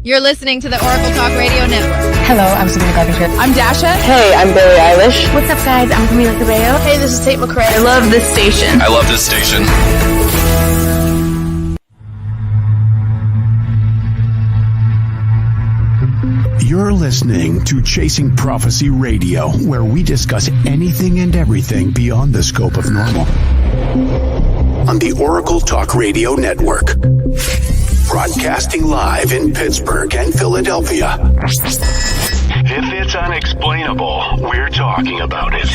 You're listening to the Oracle Talk Radio Network. Hello, I'm Sabrina Carpenter. I'm Dasha. Hey, I'm Billie Eilish. What's up, guys? I'm Camila Cabello. Hey, this is Tate McRae. I love this station. I love this station. You're listening to Chasing Prophecy Radio, where we discuss anything and everything beyond the scope of normal. On the Oracle Talk Radio Network. Broadcasting live in Pittsburgh and Philadelphia. If it's unexplainable, we're talking about it.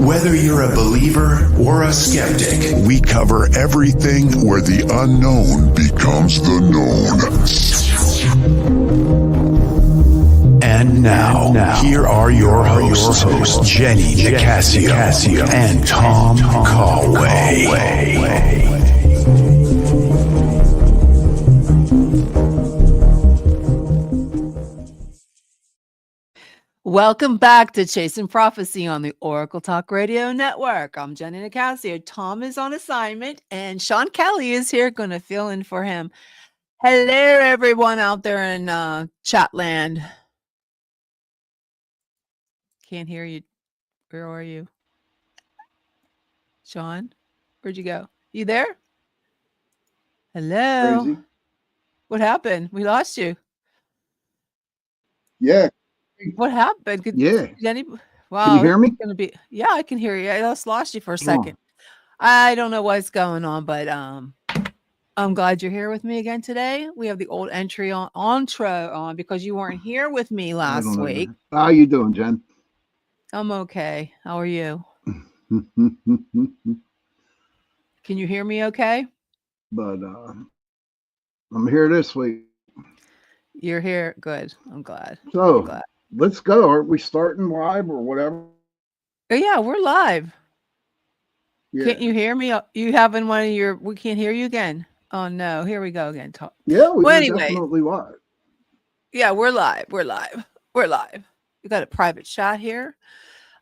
Whether you're a believer or a skeptic, we cover everything where the unknown becomes the known. And now, here are your hosts, Jenny Nicasio and Tom Callway. Welcome back to Chasing Prophecy on the Oracle Talk Radio Network. I'm Jenny Nicasio. Tom is on assignment, and Sean Kelly is here, going to fill in for him. Hello, everyone out there in Chatland. Can't hear you. Where are you? Sean, where'd you go? You there? Hello. Crazy. What happened? We lost you. Yeah. What happened? Yeah. Wow. Can you hear me? Yeah, I can hear you. I just lost you for a second. I don't know what's going on, but I'm glad you're here with me again today. We have the old entry on because you weren't here with me last week. How you doing, Jen? I'm okay. How are you? Can you hear me okay? But I'm here this week. You're here. Good. I'm glad. So let's go. Are we starting live or whatever? Oh, yeah, we're live. Yeah. Can't you hear me? You having one of your? We can't hear you again. Oh no! Here we go again. Yeah, we're definitely live. Yeah, we're live. We're live. We got a private shot here.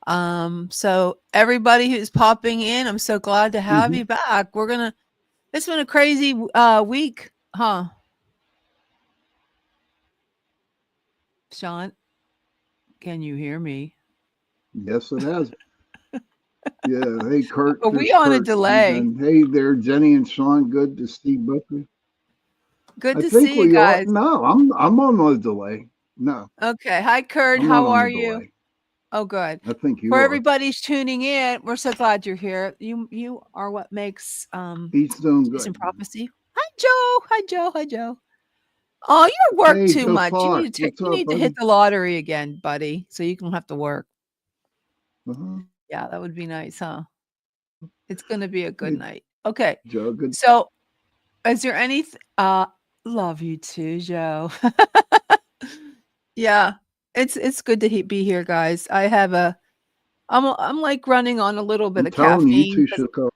So everybody who's popping in, I'm so glad to have you back. It's been a crazy week, huh? Sean, can you hear me? Yes, it has. Yeah. Hey, Kurt. Are we on a delay? Hey there, Jenny and Sean. Good to see both of you. Good to see you guys. No, I'm on a delay. No. Okay. Hi, Kurt. How are you? Oh, good. I think you For are. everybody's tuning in, we're so glad you're here. You are what makes He's doing good. Some prophecy. Hi, Joe. Oh, you work too much. You need to hit the lottery again, buddy, so you don't have to work. Yeah, that would be nice, huh? It's going to be a good night. Okay. Joe, good. So, is there any? Love you too, Joe. Yeah, it's good to be here, guys. I'm like running on a little bit of caffeine. You two should hook up.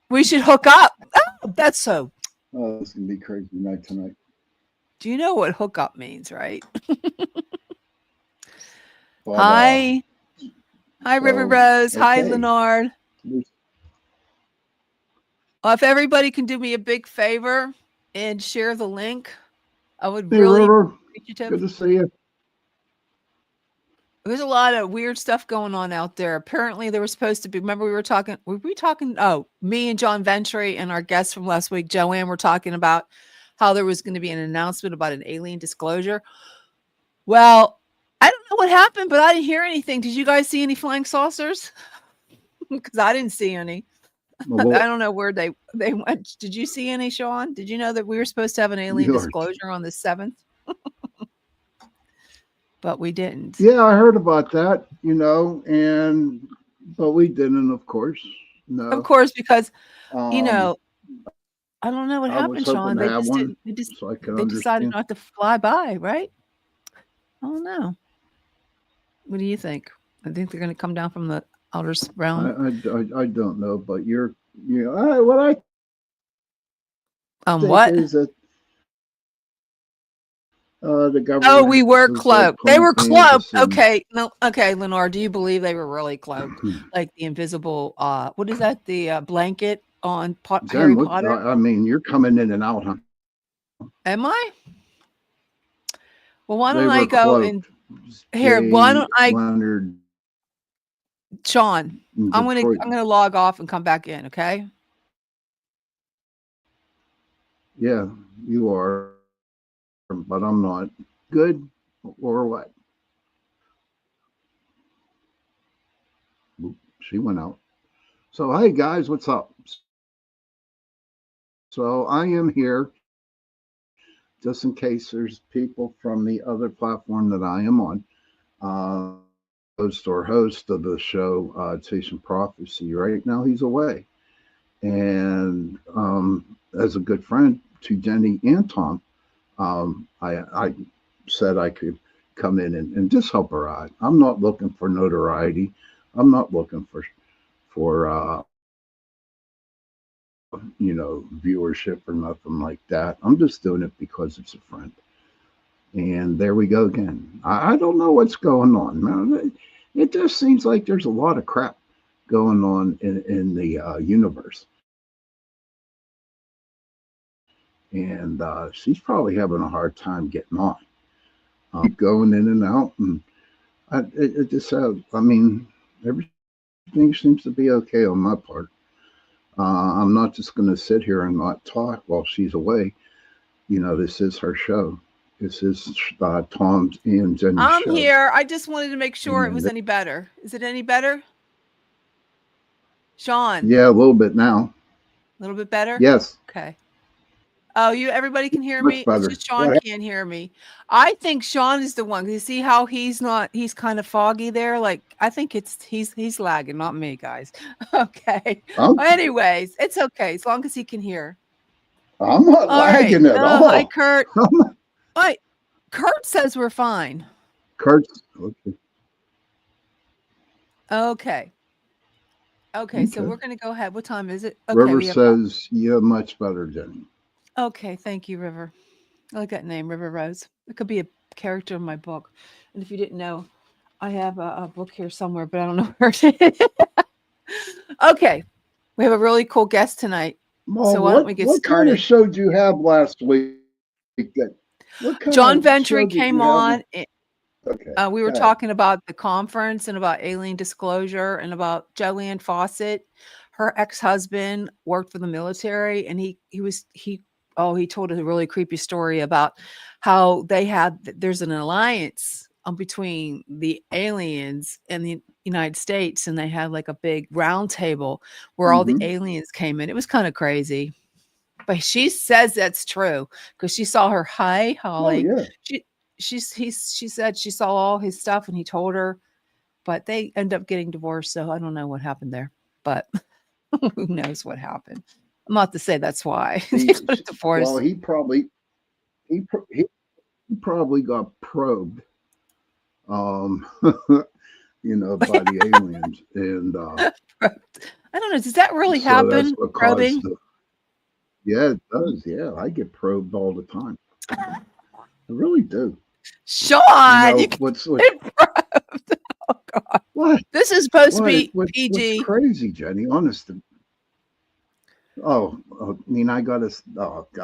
We should hook up. Oh, that's so. Oh, it's gonna be crazy night tonight. Do you know what hookup means, right? But, Hi, River Rose. Okay. Hi, Lenard. If everybody can do me a big favor and share the link, I would really appreciate it. Good to see you. There's a lot of weird stuff going on out there. Apparently, there was supposed to be. Remember, were we talking? Oh, me and John Ventry and our guest from last week, Joanne, were talking about how there was going to be an announcement about an alien disclosure. Well, I don't know what happened, but I didn't hear anything. Did you guys see any flying saucers? Because I didn't see any. Well, I don't know where they went. Did you see any, Sean? Did you know that we were supposed to have an alien disclosure on the 7th? But we didn't. Yeah, I heard about that, but we didn't, of course. No. Of course, because, I don't know what happened, Sean. They decided not to fly by, right? I don't know. What do you think? I think they're going to come down from the outer realm. I don't know, but what is that the government. Oh, we were cloaked. They were cloaked. Okay, no, okay, Lenard. Do you believe they were really cloaked, like the invisible? What is that? The blanket on Harry Potter. I mean, you're coming in and out, huh? Am I? Well, why They don't I were go cloaked. and here? Why don't I, Lenard Sean? in I'm Detroit. gonna log off and come back in. Okay. Yeah, you are, but I'm not. Good or what? Oop, she went out. So, hey guys, what's up? So, I am here just in case there's people from the other platform that I am on. Host of the show, Chasing Prophecy. Right now, he's away. And as a good friend to Jenny and Tom, I said I could come in and just help her out. I'm not looking for notoriety. I'm not looking for viewership or nothing like that. I'm just doing it because it's a friend. And there we go again. I don't know what's going on, man. It just seems like there's a lot of crap going on in the universe. And she's probably having a hard time getting on. Going in and out, and it just I mean, everything seems to be okay on my part. I'm not just going to sit here and not talk while she's away. This is her show. This is Tom's and Jenny's I'm show. here. I just wanted to make sure it And was any better. Is it any better, Sean? yeah, a little bit now. A little bit better. Yes, Okay. Oh, everybody can hear much me. It's better. just Sean can't hear me. I think Sean is the one. You see how he's kind of foggy there? Like, I think he's lagging, not me, guys. Okay. Anyways, it's okay as long as he can hear. I'm not lagging at all. Hi, Kurt. Hi. Kurt says we're fine. Kurt's okay. Okay, so we're going to go ahead. What time is it? Okay, River says you're much better, Jenny. Okay, thank you, River. I like that name, River Rose. It could be a character in my book. And if you didn't know, I have a book here somewhere, but I don't know where it is. Okay, we have a really cool guest tonight. Well, so why don't we get started? What kind of show did you have last week? John Ventry came on. Okay. We were talking about the conference and about alien disclosure and about Joanne Fawcett. Her ex-husband worked for the military, and he told a really creepy story about how there's an alliance between the aliens and the United States, and they had like a big round table where all the aliens came in. It was kind of crazy, but she says that's true because she saw her. Hi, Holly. Oh, yeah. She said she saw all his stuff and he told her, but they end up getting divorced. So I don't know what happened there, but who knows what happened. I'm not to say that's why they got divorced. Well, he probably got probed, by the aliens, and I don't know. Does that really happen? Probing? Yeah, it does. Yeah, I get probed all the time. I really do. Sean, what's oh God! What? This is supposed to be PG. What's crazy, Jenny? Honestly. I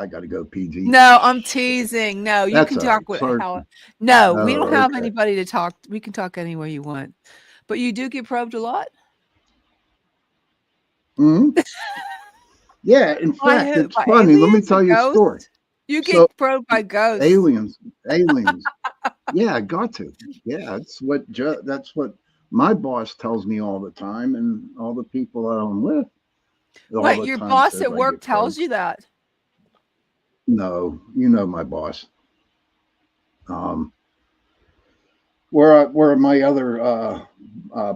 gotta go PG. No, I'm teasing. No, you can talk with how. No, we don't have anybody to talk. We can talk any way you want, but you do get probed a lot. Yeah, in fact, it's funny. Let me tell you a story. You get probed by ghosts. Aliens. Yeah, I got to. Yeah, that's what my boss tells me all the time, and all the people that I'm with. Wait, your boss at work tells you that? No, my boss. Where my other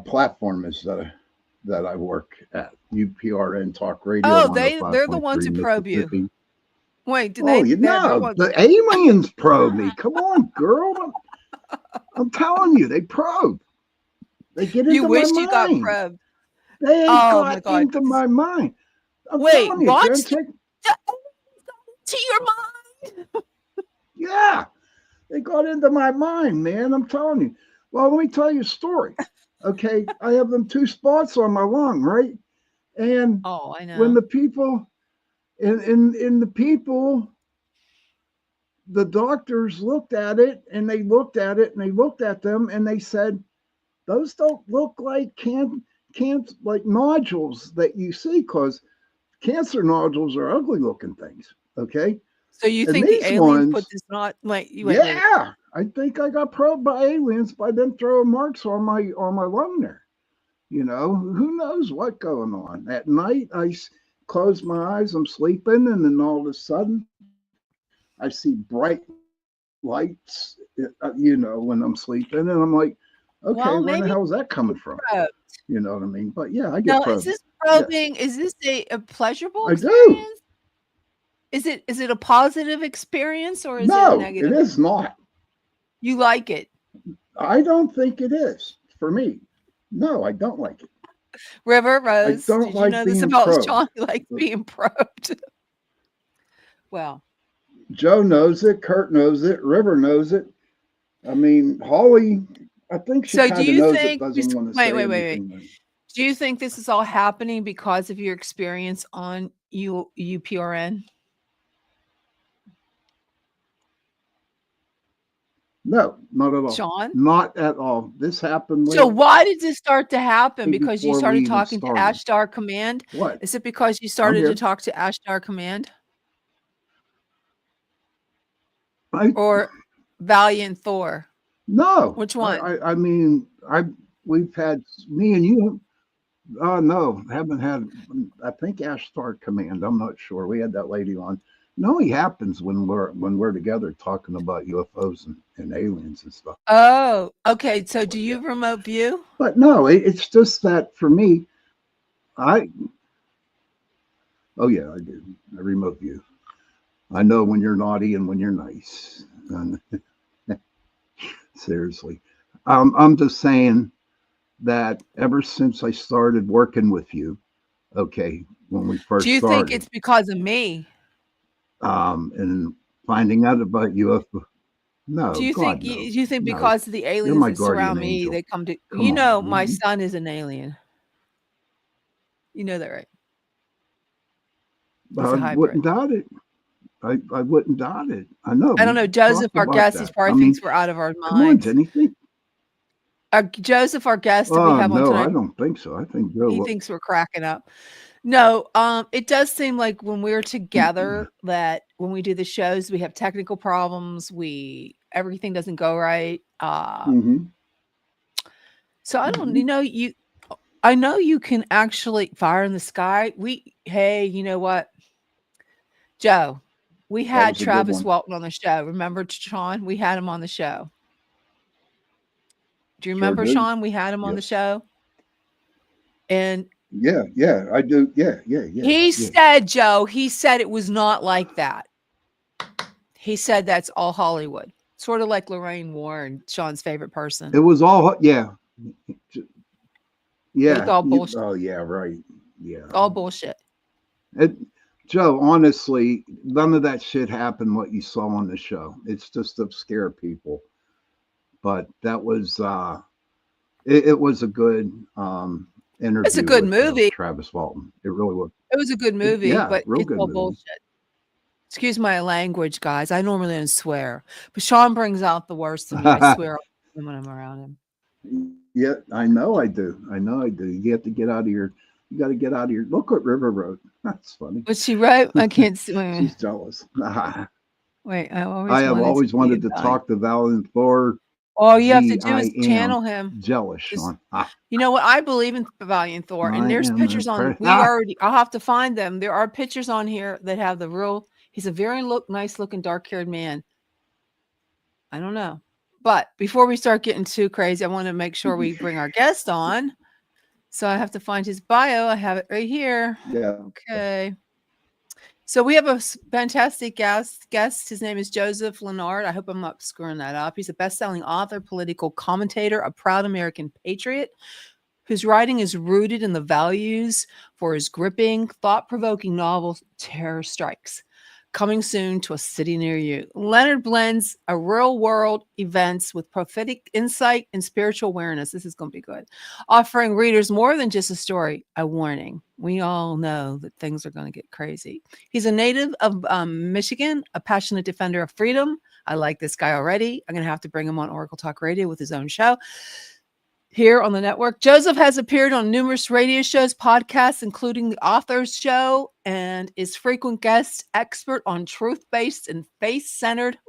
platform is that I work at, UPRN Talk Radio. Oh, they're the ones who probe you. Wait, do they? The aliens probe me. Come on, girl. I'm telling you, they probe. They get into my mind. You wish you got probed. They got into my mind. Wait, what? To your mind? Yeah, they got into my mind, man. I'm telling you. Well, let me tell you a story. Okay, I have them 2 spots on my lung, right? And I know. when the people, and the people the doctors looked at it and they looked at it and they looked at them and they said, those don't look like like nodules that you see, because cancer nodules are ugly looking things. Okay. So you And think the these aliens put ones, this not like you yeah, I think I got probed by aliens by them throwing marks on my lung there. You know, who knows what going on. At night, close my eyes, I'm sleeping, and then all of a sudden, I see bright lights, you know, when I'm sleeping, and I'm like, okay, well, where the maybe hell is that coming from? probed. You know what I mean? But yeah, I get Now, probed. is this Yes, probing? Is this a pleasurable I do. experience? Is it a positive experience or is it a No, it negative? is not. You like it. I don't think it is for me. No, I don't like it. River I Rose, don't did you like know this being about probed. Sean? He likes being probed. Well, Joe knows it. Kurt knows it. River knows it. I mean, Holly, I think she so do kind of you knows it, think doesn't want to wait, say wait, wait, wait. anything. But Do you think this is all happening because of your experience on UPRN? no, not at all. Sean? Not at all. This happened So way why did this start to happen? Because you before we started even talking to started. Ashtar Command? What? Is it because you I'm started to here. talk to Ashtar Command I or Valiant Thor? no. Which one? I mean, we've had me and you. No, haven't had. I think Ash Star Command. I'm not sure. We had that lady on. It only happens when we're together talking about UFOs and aliens and stuff. Oh, okay. So do you remote view? But no, it's just that for me, I oh yeah, I do. I remote view. I know when you're naughty and when you're nice. And seriously, I'm just saying that ever since I started working with you, okay, when we first Do you started, think it's because of me? and finding out about UFO. No, Do you God, think no, do you think no. because of the You're aliens my that guardian surround me, angel. they come to Come my on. son is an alien. You know that, right? He's I a hybrid. wouldn't doubt it. I wouldn't doubt it. I know. I don't know. We Joseph, talked our about guest, he that. probably I mean, thinks we're out of our come on, minds. Jenny. Joseph, our guest that we Oh have on no, tonight, I don't think so. I think he Joe. thinks we're cracking up. No, it does seem like when we're together that when we do the shows, we have technical problems. Everything doesn't go right. Mm-hmm. So I don't, I know you can actually fire in the sky. Hey, you know what, Joe? We That had was a good Travis one. Walton on the show. Remember, Sean? We had him on the show. Do you Sure remember, do. Sean? We had him on the Yes. show. And Yeah, I do. Yeah. he said, Joe, he said it was not like that. He said that's all Hollywood. Sort of like Lorraine Warren, Sean's favorite person. It was all. Yeah. It's all bullshit. Oh yeah, right. Yeah. All bullshit. Joe, honestly, none of that shit happened. What you saw on the show, it's just to scare people. But that was it was a good interview. It's a good movie. Travis Walton. It really was. It was a good movie, but real it's good all movie. bullshit. Excuse my language, guys. I normally don't swear, but Sean brings out the worst in me. I swear when I'm around him. Yeah, I know I do. You have to get out of your. You got to get out of your. Look what River wrote. That's funny. What she wrote? I can't see. She's jealous. Wait, I have always wanted to talk to Valiant Thor. All you have to do is channel him. Jealous, Sean. You know what? I believe in Valiant Thor, and there's pictures on. I'll have to find them. There are pictures on here that have the real. He's a very nice looking, dark haired man. I don't know, but before we start getting too crazy, I want to make sure we bring our guest on. So I have to find his bio. I have it right here. Yeah. Okay. So we have a fantastic guest. His name is Joseph Lenard. I hope I'm not screwing that up. He's a best-selling author, political commentator, a proud American patriot whose writing is rooted in the values for his gripping, thought-provoking novel, Terror Strikes. coming soon to a city near you. Lenard blends a real-world events with prophetic insight and spiritual awareness. This is going to be good. Offering readers more than just a story, a warning. We all know that things are going to get crazy. He's a native of Michigan, a passionate defender of freedom. I like this guy already. I'm going to have to bring him on Oracle Talk Radio with his own show here on the network. Joseph has appeared on numerous radio shows, podcasts, including the Author's Show, and is frequent guest expert on truth-based and faith-centered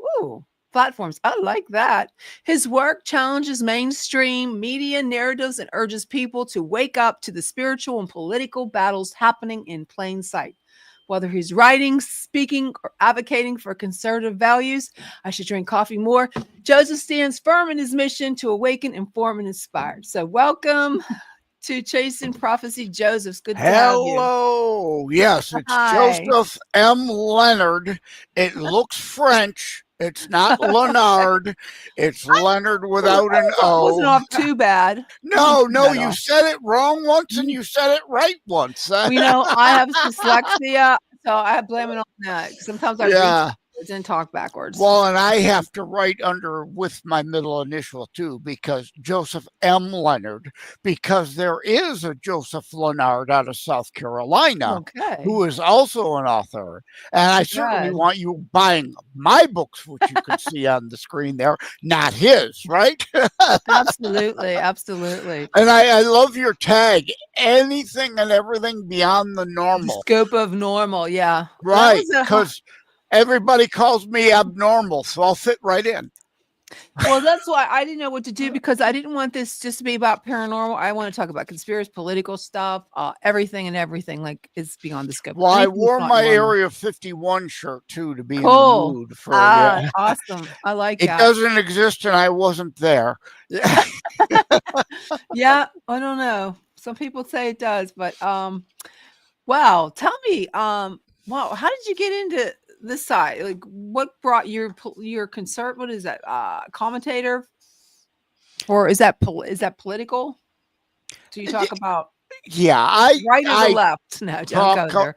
platforms. I like that. His work challenges mainstream media narratives and urges people to wake up to the spiritual and political battles happening in plain sight. Whether he's writing, speaking, or advocating for conservative values, I should drink coffee more. Joseph stands firm in his mission to awaken, inform, and inspire. So welcome to Chasing Prophecy, Joseph. Good to have you. Hello. Yes, it's Hi. Joseph M. Lenard. It looks French. It's not Lenard. It's Lenard without an O. Wasn't off too bad. No, Not you off. said it wrong once and you said it right once. You know, I have dyslexia, so I blame it on that. Sometimes I read backwards and talk backwards. Well, and I have to write under with my middle initial too, because Joseph M. Lenard, because there is a Joseph Lenard out of South Carolina who is also an author. And I certainly want you buying my books, which you can see on the screen there, not his, right? Absolutely. Absolutely. And I love your tag, anything and everything beyond the normal. The scope of normal, yeah. Right, because everybody calls me abnormal, so I'll fit right in. Well, that's why I didn't know what to do, because I didn't want this just to be about paranormal. I want to talk about conspiracy, political stuff, everything and everything. Like, it's beyond the scope. Well, I wore my Area 51 shirt too to be in the mood for awesome. I like it. It doesn't exist, and I wasn't there. Yeah, I don't know. Some people say it does, but wow. Tell me, wow, how did you get into this side? Like, what brought your concern? What is that? Commentator, or is that political? Do you talk about? Yeah, right or the left? No, don't go there.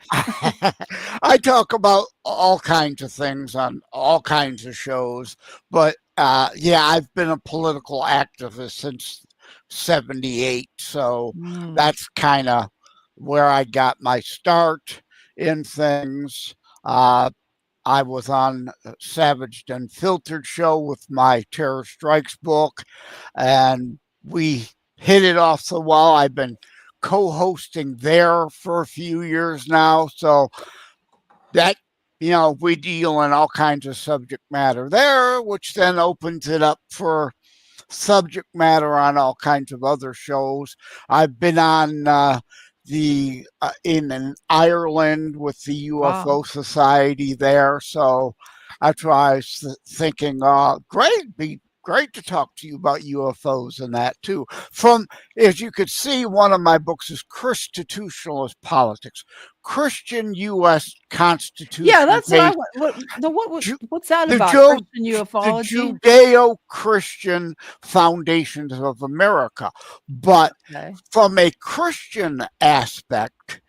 I talk about all kinds of things on all kinds of shows, but I've been a political activist since '78, so that's kind of where I got my start in things. I was on Savaged Unfiltered show with my Terror Strikes book, and we hit it off so well. I've been co-hosting there for a few years now, so that, we deal in all kinds of subject matter there, which then opens it up for subject matter on all kinds of other shows. I've been on in Ireland with the UFO Society there, so that's why I was thinking, be great to talk to you about UFOs and that too. From, as you could see, one of my books is Constitutionalist Politics, Christian U.S. Constitution. Yeah, that's what I want. What's that about? Christian ufology? The Judeo-Christian foundations of America. But from a Christian aspect,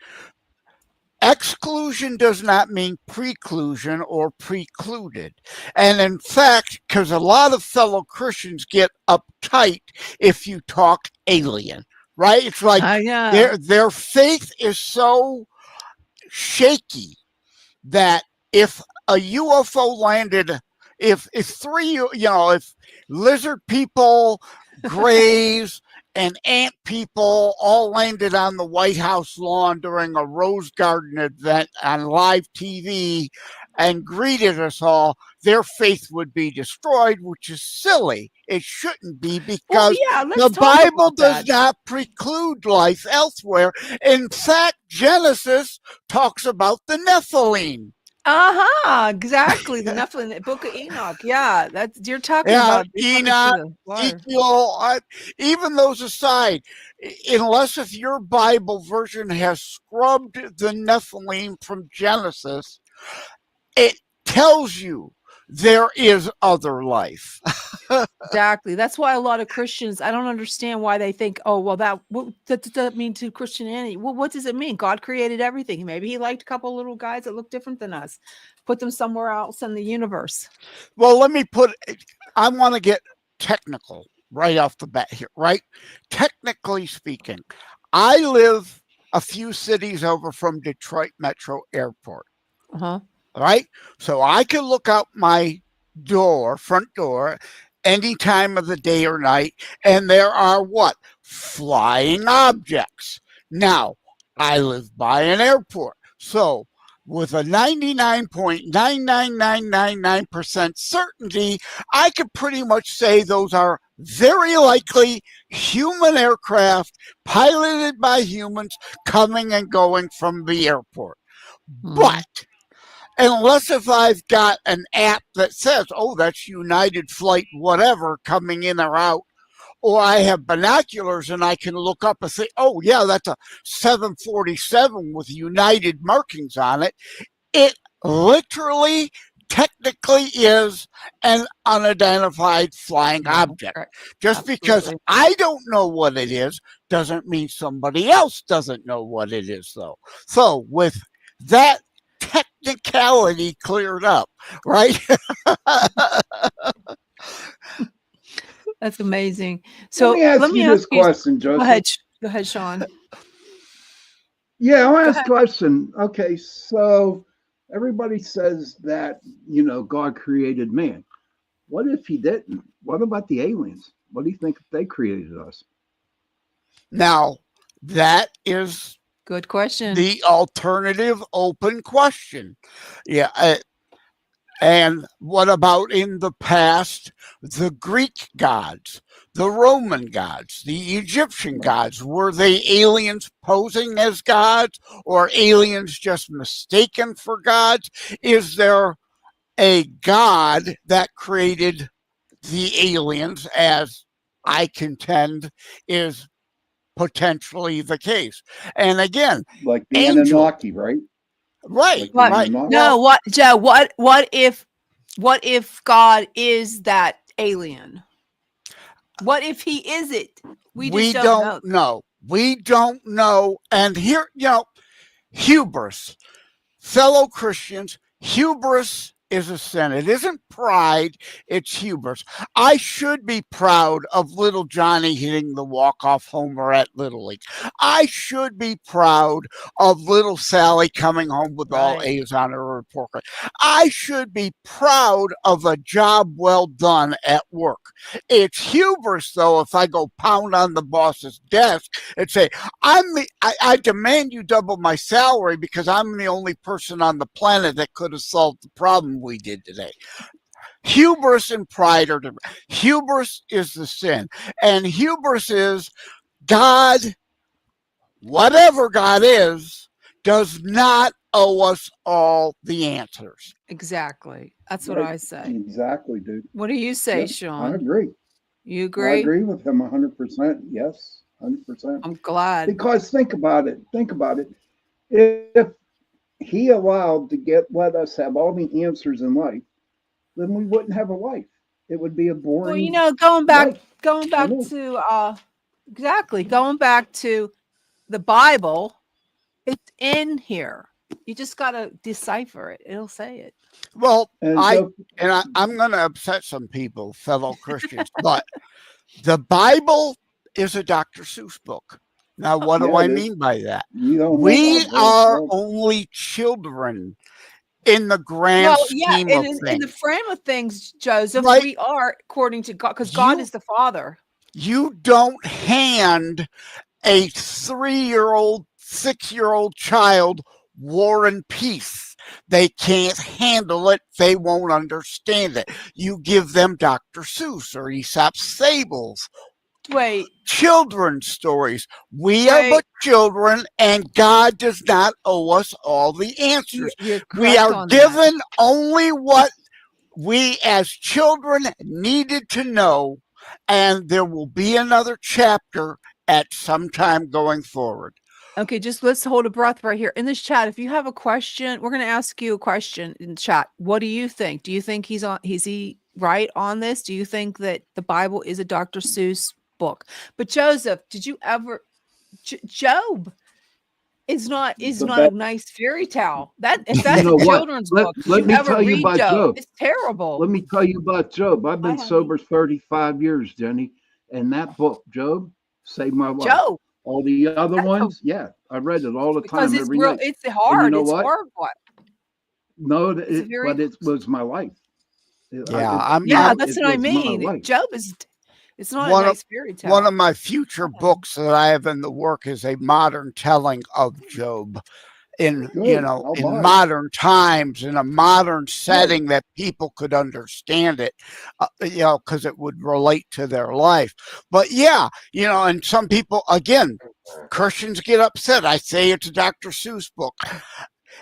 exclusion does not mean preclusion or precluded. And in fact, because a lot of fellow Christians get uptight if you talk alien, right? It's like their faith is so shaky that if a UFO landed, if lizard people, grays, and ant people all landed on the White House lawn during a Rose Garden event on live TV and greeted us all, their faith would be destroyed, which is silly. It shouldn't be, because the Bible does not preclude life elsewhere. In fact, Genesis talks about the Nephilim. Exactly. The Nephilim, the Book of Enoch. Yeah, you're talking about Enoch, Ezekiel. Even those aside, unless if your Bible version has scrubbed the Nephilim from Genesis, it tells you there is other life. Exactly. That's why a lot of Christians, I don't understand why they think, oh, well, what does that mean to Christianity? Well, what does it mean? God created everything. Maybe he liked a couple little guys that look different than us, put them somewhere else in the universe. Well, I want to get technical right off the bat here, right? Technically speaking, I live a few cities over from Detroit Metro Airport, Uh-huh. right? So I can look out my front door, any time of the day or night, and there are what? Flying objects. Now, I live by an airport. So, with a 99.99999% certainty, I could pretty much say those are very likely human aircraft piloted by humans coming and going from the airport. But unless if I've got an app that says, oh, that's United Flight whatever coming in or out, or I have binoculars and I can look up and say, oh, yeah, that's a 747 with United markings on it. It literally, technically is an unidentified flying object. Right. Just because I don't know what it is doesn't mean somebody else doesn't know what it is, though. So with that technicality cleared up, right? That's amazing. So let me ask you this question, Joseph. Go ahead, Sean. Yeah, I'll ask a question. Okay, so everybody says that, God created man. What if he didn't? What about the aliens? What do you think if they created us? Now, that is good question. The alternative open question. Yeah. And what about in the past, the Greek gods, the Roman gods, the Egyptian gods? Were they aliens posing as gods, or aliens just mistaken for gods? Is there a god that created the aliens, as I contend is potentially the case? And again, like the Anunnaki, right? Right. Like right. No, what, Joe? What if God is that alien? What if he is it? We just don't know. We don't know. And here, hubris, fellow Christians, hubris is a sin. It isn't pride, it's hubris. I should be proud of little Johnny hitting the walk-off homer at Little League. I should be proud of little Sally coming home with all A's on her report card. I should be proud of a job well done at work. It's hubris, though, if I go pound on the boss's desk and say, I demand you double my salary because I'm the only person on the planet that could have solved the problem we did today. Hubris and pride are different. Hubris is the sin. And hubris is God, whatever God is, does not owe us all the answers. Exactly. That's what I say. Exactly, dude. What do you say, Yep, Sean? I agree. You agree? I agree with him 100%. Yes, 100%. I'm glad. Because think about it. If he allowed to let us have all the answers in life, then we wouldn't have a life. It would be a boring. Well, going back life. to going back to the Bible, it's in here. You just got to decipher it. It'll say it. Well, I'm going to upset some people, fellow Christians, but the Bible is a Dr. Seuss book. Now, what do I mean by that? We are only children in the grand scheme of things. In the frame of things, Joseph, we are, according to God, because God is the Father. You don't hand a 3-year-old, 6-year-old child War and Peace. They can't handle it. They won't understand it. You give them Dr. Seuss or Aesop's fables. Children's stories. We are but children, and God does not owe us all the answers. We are given only what we as children needed to know, and there will be another chapter at some time going forward. Okay, just let's hold a breath right here. In this chat, if you have a question, we're going to ask you a question in chat. What do you think? Do you think he's right on this? Do you think that the Bible is a Dr. Seuss book? But Joseph, did you ever Job is not a nice fairy tale. That if that's You know a what? children's Let, book, did let you me ever tell you read about Job? Job. It's terrible. Let me tell you about Job. I've been I haven't. sober 35 years, Jenny. And that book, Job, saved my life. Job. All the other That's ones, yeah, I read it all the because time, it's every real. night. It's And you hard. know It's what? hard. What? No, It's a very but it was my life. Yeah, yeah. No, That's it what I was my mean. life. Job is. It's not a one of nice fairy tale. one of my future books that I have in the work is a modern telling of Job in Good. I'll in buy it. modern times, in a modern setting that people could understand it, because it would relate to their life. But yeah, and some people, again, Christians get upset. I say it's a Dr. Seuss book.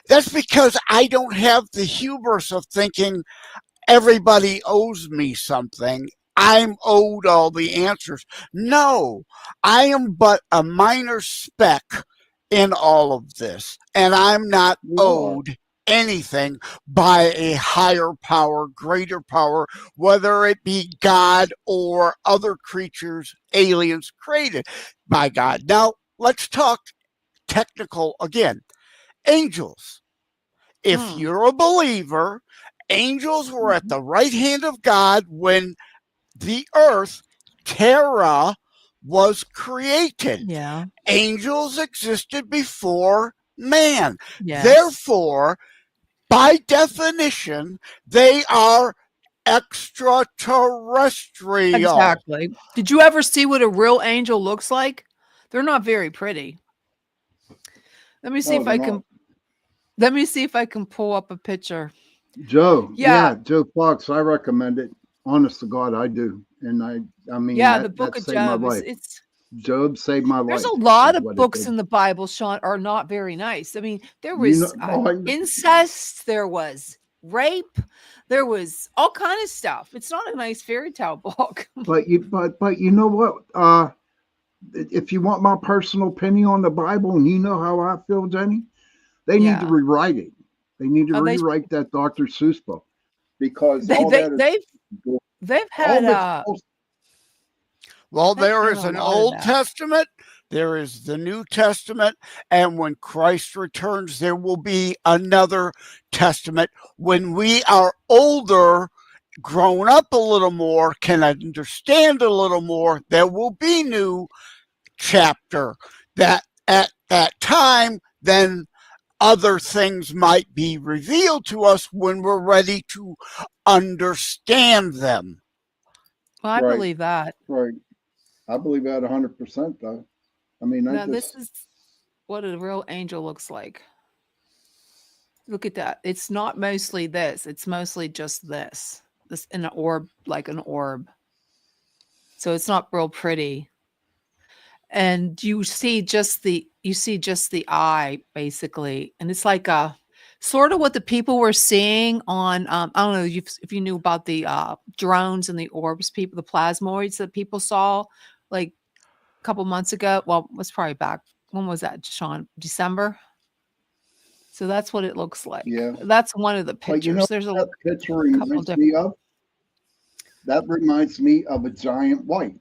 That's because I don't have the hubris of thinking everybody owes me something. I'm owed all the answers. No, I am but a minor speck in all of this, and I'm not owed anything by a higher power, greater power, whether it be God or other creatures, aliens created by God. Now, let's talk technical again. Angels. If you're a believer, angels were at the right hand of God when the earth, Terra, was created. Yeah. Angels existed before man. Yes. Therefore, by definition, they are extraterrestrial. Exactly. Did you ever see what a real angel looks like? They're not very pretty. Let me see if I can. Let me see if I can pull up a picture. Joe, Yeah. Joe Fox, I recommend it. Honest to God, I do. And I mean, Yeah, the that book of saved my Job. life. It's Job saved my life. there's a lot is of what it books did. in the Bible, Sean, are not very nice. I mean, there You was know, incest, there was rape, there was all kind of stuff. It's not a nice fairy tale book. but you know what? If you want my personal opinion on the Bible, and you know how I feel, Jenny, they need to Yeah. rewrite it. They need to Oh, rewrite that Dr. Seuss book because They all they that is they've all had that's Well, they've there had is a an lot of Old that. Testament, there is the New Testament, and when Christ returns, there will be another testament. When we are older, grown up a little more, can understand a little more, there will be new chapter that at that time, then other things might be revealed to us when we're ready to understand them. Well, I right, believe that. right. I believe that 100%. Though, I mean, Now, this is what a real angel looks like. Look at that. It's not mostly this. It's mostly just this. This in an orb, like an orb. So it's not real pretty. And you see just the eye basically. And it's like a sort of what the people were seeing on I don't know if you knew about the drones and the orbs, the plasmoids that people saw like a couple months ago. Well, it was probably back. When was that, Sean? December? So that's what it looks like. yeah. That's one of the But you know pictures. There's what that picture couple reminds me of? That reminds me of a giant white.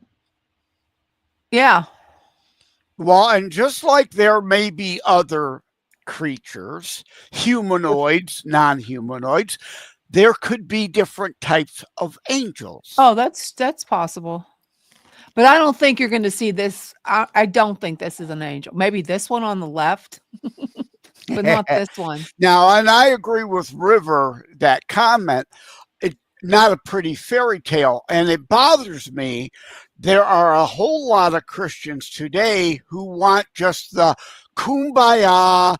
Yeah. Well, and just like there may be other creatures, humanoids, non-humanoids, there could be different types of angels. Oh, that's possible. But I don't think you're going to see this. I don't think this is an angel. Maybe this one on the left, but not this one. Now, and I agree with River, that comment. It's not a pretty fairy tale, and it bothers me. There are a whole lot of Christians today who want just the kumbaya,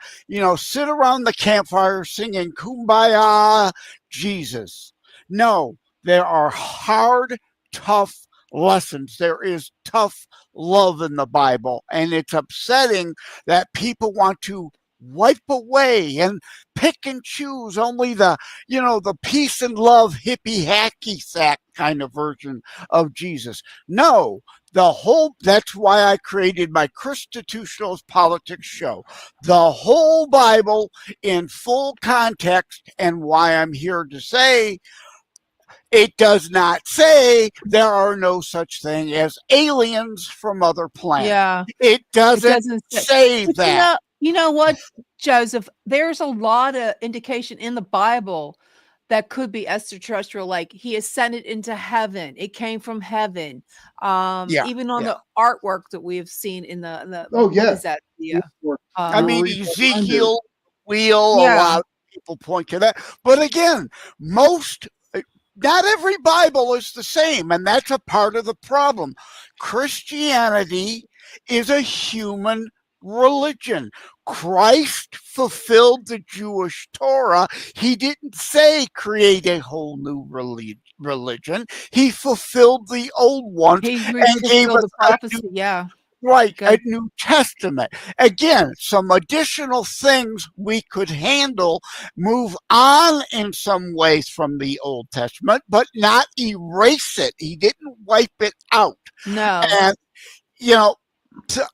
sit around the campfire singing kumbaya Jesus. No, there are hard, tough lessons. There is tough love in the Bible, and it's upsetting that people want to wipe away and pick and choose only the peace and love hippie hacky sack kind of version of Jesus. No, that's why I created my Constitutional Politics show. The whole Bible in full context, and why I'm here to say It does not say there are no such thing as aliens from other planets. Yeah. It It doesn't doesn't say but that. you know what, Joseph? There's a lot of indication in the Bible that could be extraterrestrial, like he ascended into heaven. It came from heaven. Yeah, Even on yeah. the artwork that we have seen in the Oh, what yeah. is that? The I mean, Jewelry behind it. Ezekiel wheel, a yeah. lot of people point to that. But again, not every Bible is the same, and that's a part of the problem. Christianity is a human religion. Christ fulfilled the Jewish Torah. He didn't say create a whole new religion. He fulfilled the old ones He and gave fulfilled us the a prophecy. Yeah. right, a Good. New Testament. Again, some additional things we could handle, move on in some ways from the Old Testament, but not erase it. He didn't wipe it out. No. And, you know,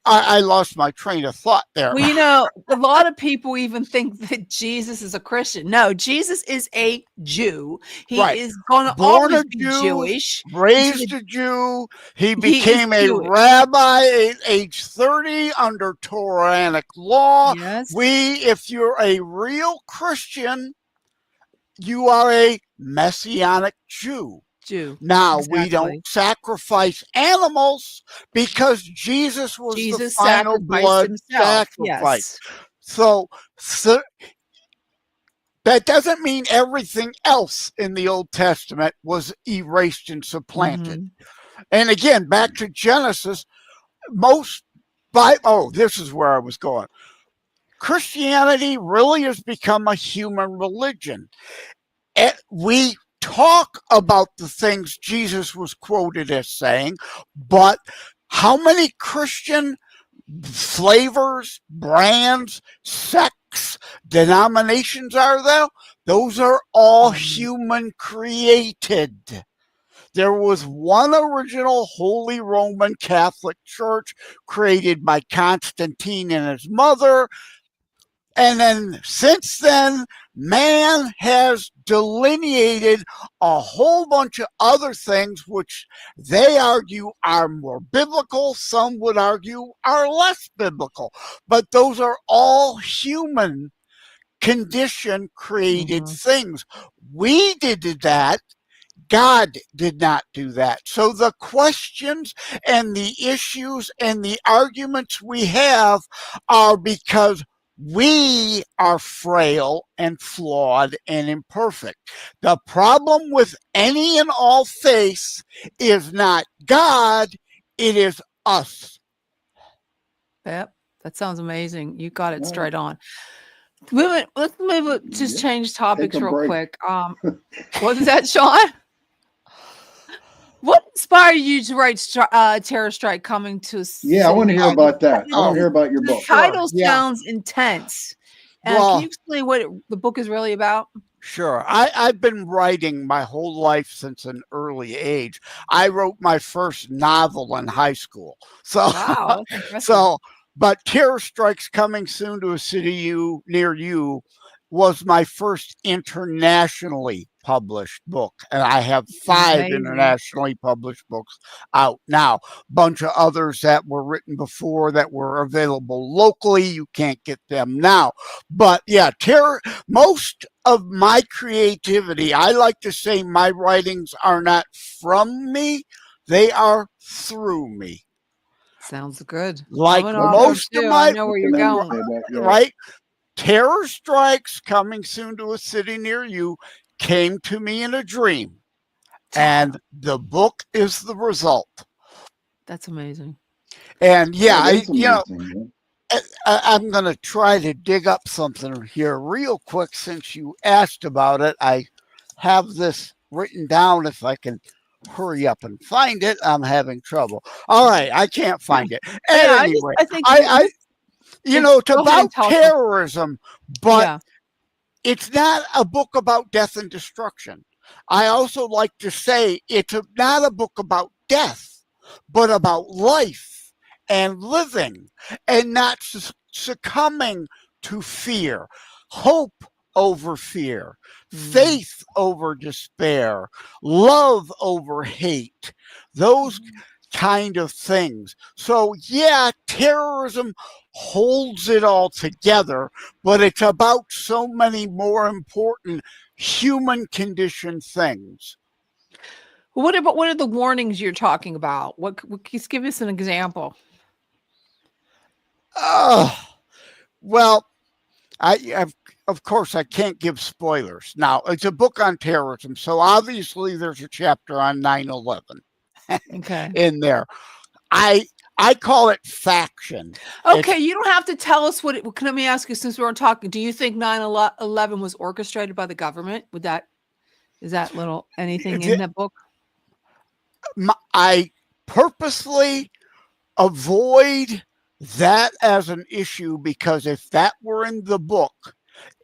I lost my train of thought there. Well, you know, a lot of people even think that Jesus is a Christian. No, Jesus is a Jew. He Right. is going to Born always a be Jew, Jewish. raised a Jew. He He is became a Jewish. rabbi at age 30 under Toranic law. Yes. If you're a real Christian, you are a messianic Jew. Now, we don't Exactly. sacrifice animals because Jesus was the Jesus final sacrificed blood himself. sacrifice. Yes. So that doesn't mean everything else in the Old Testament was erased and supplanted. Mhm. And again, back to Genesis, this is where I was going. Christianity really has become a human religion. We talk about the things Jesus was quoted as saying, but how many Christian flavors, brands, sects, denominations are there? Those are all human created. There was one original Holy Roman Catholic Church created by Constantine and his mother. And then since then, man has delineated a whole bunch of other things which they argue are more biblical. Some would argue are less biblical. But those are all human condition created things. We did that. God did not do that. So the questions and the issues and the arguments we have are because we are frail and flawed and imperfect. The problem with any and all faith is not God, it is us. Yep. That sounds amazing. You got it straight on. Let's move it, just change topics a real break. quick. What is that, Sean? What inspired you to write Terror Strike Coming to Yeah, I want to hear about that. I want to hear about your The book. title Yeah. sounds intense. Well- Can you explain what the book is really about? Sure. I've been writing my whole life since an early age. I wrote my first novel in high school. So, Wow, that's impressive. but Terror Strikes Coming Soon to a City Near You was my first internationally published book. And I have 5 Amazing. internationally published books out now. Bunch of others that were written before that were available locally. You can't get them now. But yeah, most of my creativity, I like to say my writings are not from me, they are through me. Sounds good. Like I'm an author most of too. my, I know where you're going. right? Terror Strikes Coming Soon to a City Near You came to me in a dream. And the book is the result. That's amazing. And yeah, Amazing. I'm going to try to dig up something here real quick since you asked about it. I have this written down. If I can hurry up and find it, I'm having trouble. All right, I can't find it. Yeah, Anyway, I think it's go ahead about and tell us. terrorism, but Yeah. it's not a book about death and destruction. I also like to say it's not a book about death, but about life and living and not succumbing to fear. Hope over fear, faith over despair, love over hate, those kind of things. So, yeah, terrorism holds it all together, but it's about so many more important human condition things. What are the warnings you're talking about? Just give us an example. Well, of course, I can't give spoilers. Now, it's a book on terrorism, so obviously there's a chapter on 9/11 Okay. in there. I call it faction. Okay, you don't have to tell us what it. Let me ask you, since we're talking, do you think 9/11 was orchestrated by the government? Is that anything in that book? I purposely avoid that as an issue because if that were in the book,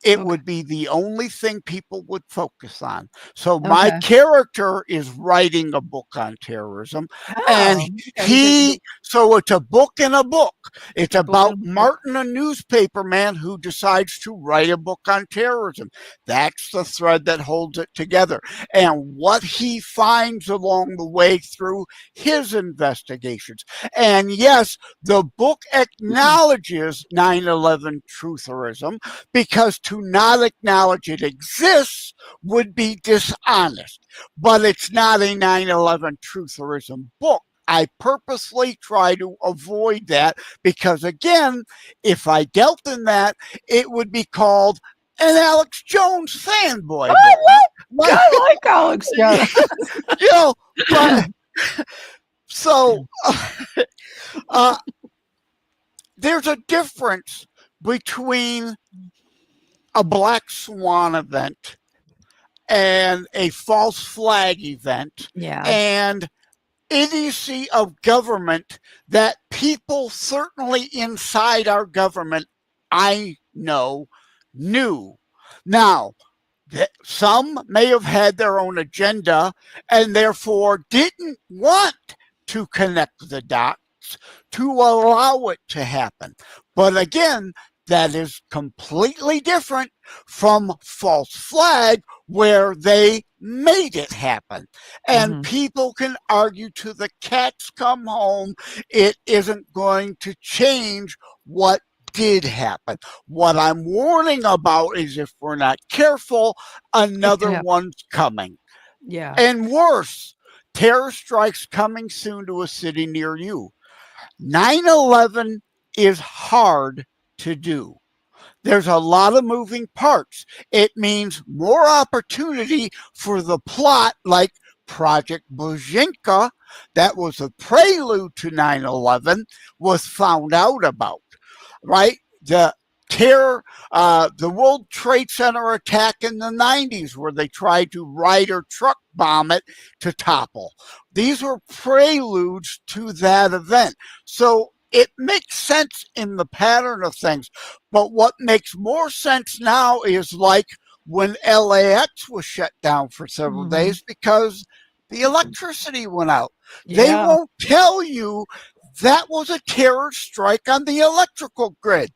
it would be the only thing people would focus on. So my character is writing a book on terrorism, and so it's a book in a book. It's about Martin, a newspaper man who decides to write a book on terrorism. That's the thread that holds it together. And what he finds along the way through his investigations. And yes, the book acknowledges 9/11 trutherism, because to not acknowledge it exists would be dishonest. But it's not a 9/11 trutherism book. I purposely try to avoid that because, again, if I dealt in that, it would be called an Alex Jones fanboy. I like Alex Jones. So there's a difference between a black swan event and a false flag event and idiocy of government that people certainly inside our government I know knew. Now, some may have had their own agenda and therefore didn't want to connect the dots to allow it to happen. But again, that is completely different from false flag, where they made it happen. And people can argue till the cats come home. It isn't going to change what did happen. What I'm warning about is if we're not careful, another one's coming. Yeah. And worse, terror strikes coming soon to a city near you. 9/11 is hard to do. There's a lot of moving parts. It means more opportunity for the plot, like Project Bojinka, that was a prelude to 9/11, was found out about, right? The World Trade Center attack in the 90s, where they tried to Ryder truck bomb it to topple. These were preludes to that event. So it makes sense in the pattern of things. But what makes more sense now is like when LAX was shut down for several days because the electricity went out. They won't tell you that was a terror strike on the electrical grid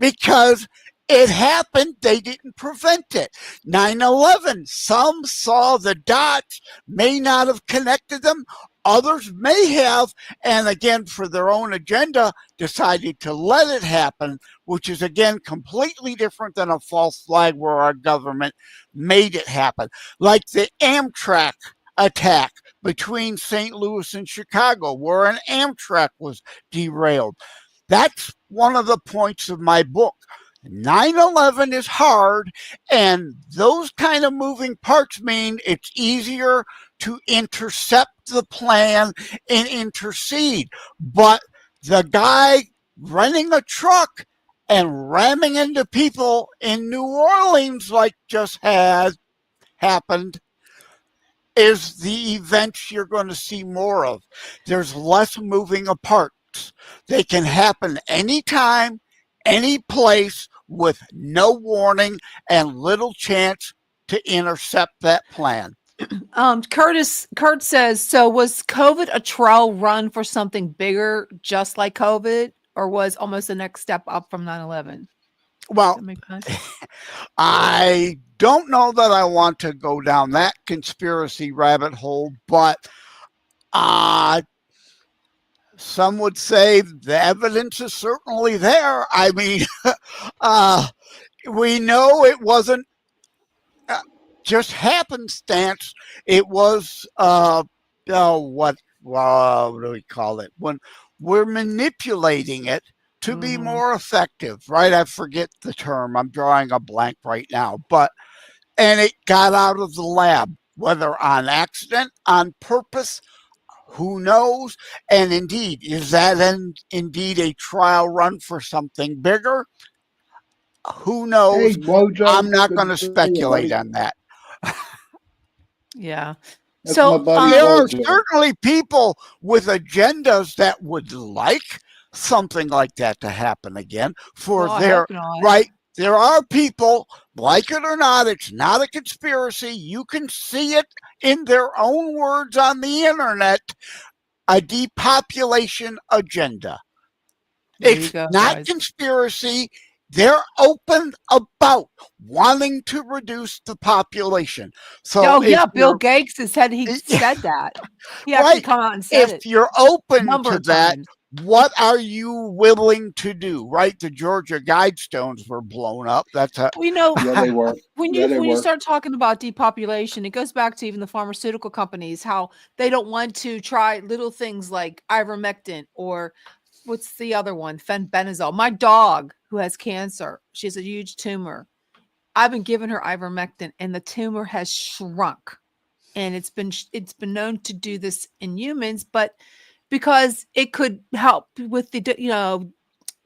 because it happened. They didn't prevent it. 9/11, some saw the dots, may not have connected them. Others may have, and again, for their own agenda, decided to let it happen, which is, again, completely different than a false flag where our government made it happen. Like the Amtrak attack between St. Louis and Chicago, where an Amtrak was derailed. That's one of the points of my book. 9/11 is hard, and those kind of moving parts mean it's easier to intercept the plan and intercede. But the guy running a truck and ramming into people in New Orleans, like just had happened, is the events you're going to see more of. There's less moving parts. They can happen anytime, any place, with no warning and little chance to intercept that plan. Kurt says, so was COVID a trial run for something bigger, just like COVID, or was almost the next step up from 9/11? Well, That make sense? I don't know that I want to go down that conspiracy rabbit hole, but uh, some would say the evidence is certainly there. I mean, uh, we know it wasn't uh, just happenstance. It was what do we call it when we're manipulating it to be Mhm. more effective, right? I forget the term. I'm drawing a blank right now, but and it got out of the lab, whether on accident, on purpose, who knows? And indeed, is that indeed a trial run for something bigger? Who knows? Hey, Wojo, I'm not good going to to see you, speculate buddy. on that. Yeah. That's my So, buddy There are Wojo. certainly people with agendas that would like something like that to happen again for well, I their hope not. right. There are people, like it or not, it's not a conspiracy. You can see it in their own words on the internet, a depopulation agenda. There you It's go, not guys. conspiracy. They're open about wanting to reduce the population. So Oh, if yeah, Bill you're Gates has said he said that. He actually right, come out and said if it you're a open number to of that, times. what are you willing to do? Right? The Georgia Guidestones were blown up. That's a Well, you know, Yeah, they were. when Yeah, you they when you were. start talking about depopulation, it goes back to even the pharmaceutical companies, how they don't want to try little things like ivermectin or what's the other one, fenbendazole. My dog who has cancer, she has a huge tumor. I've been giving her ivermectin, and the tumor has shrunk. And it's been known to do this in humans, but because it could help with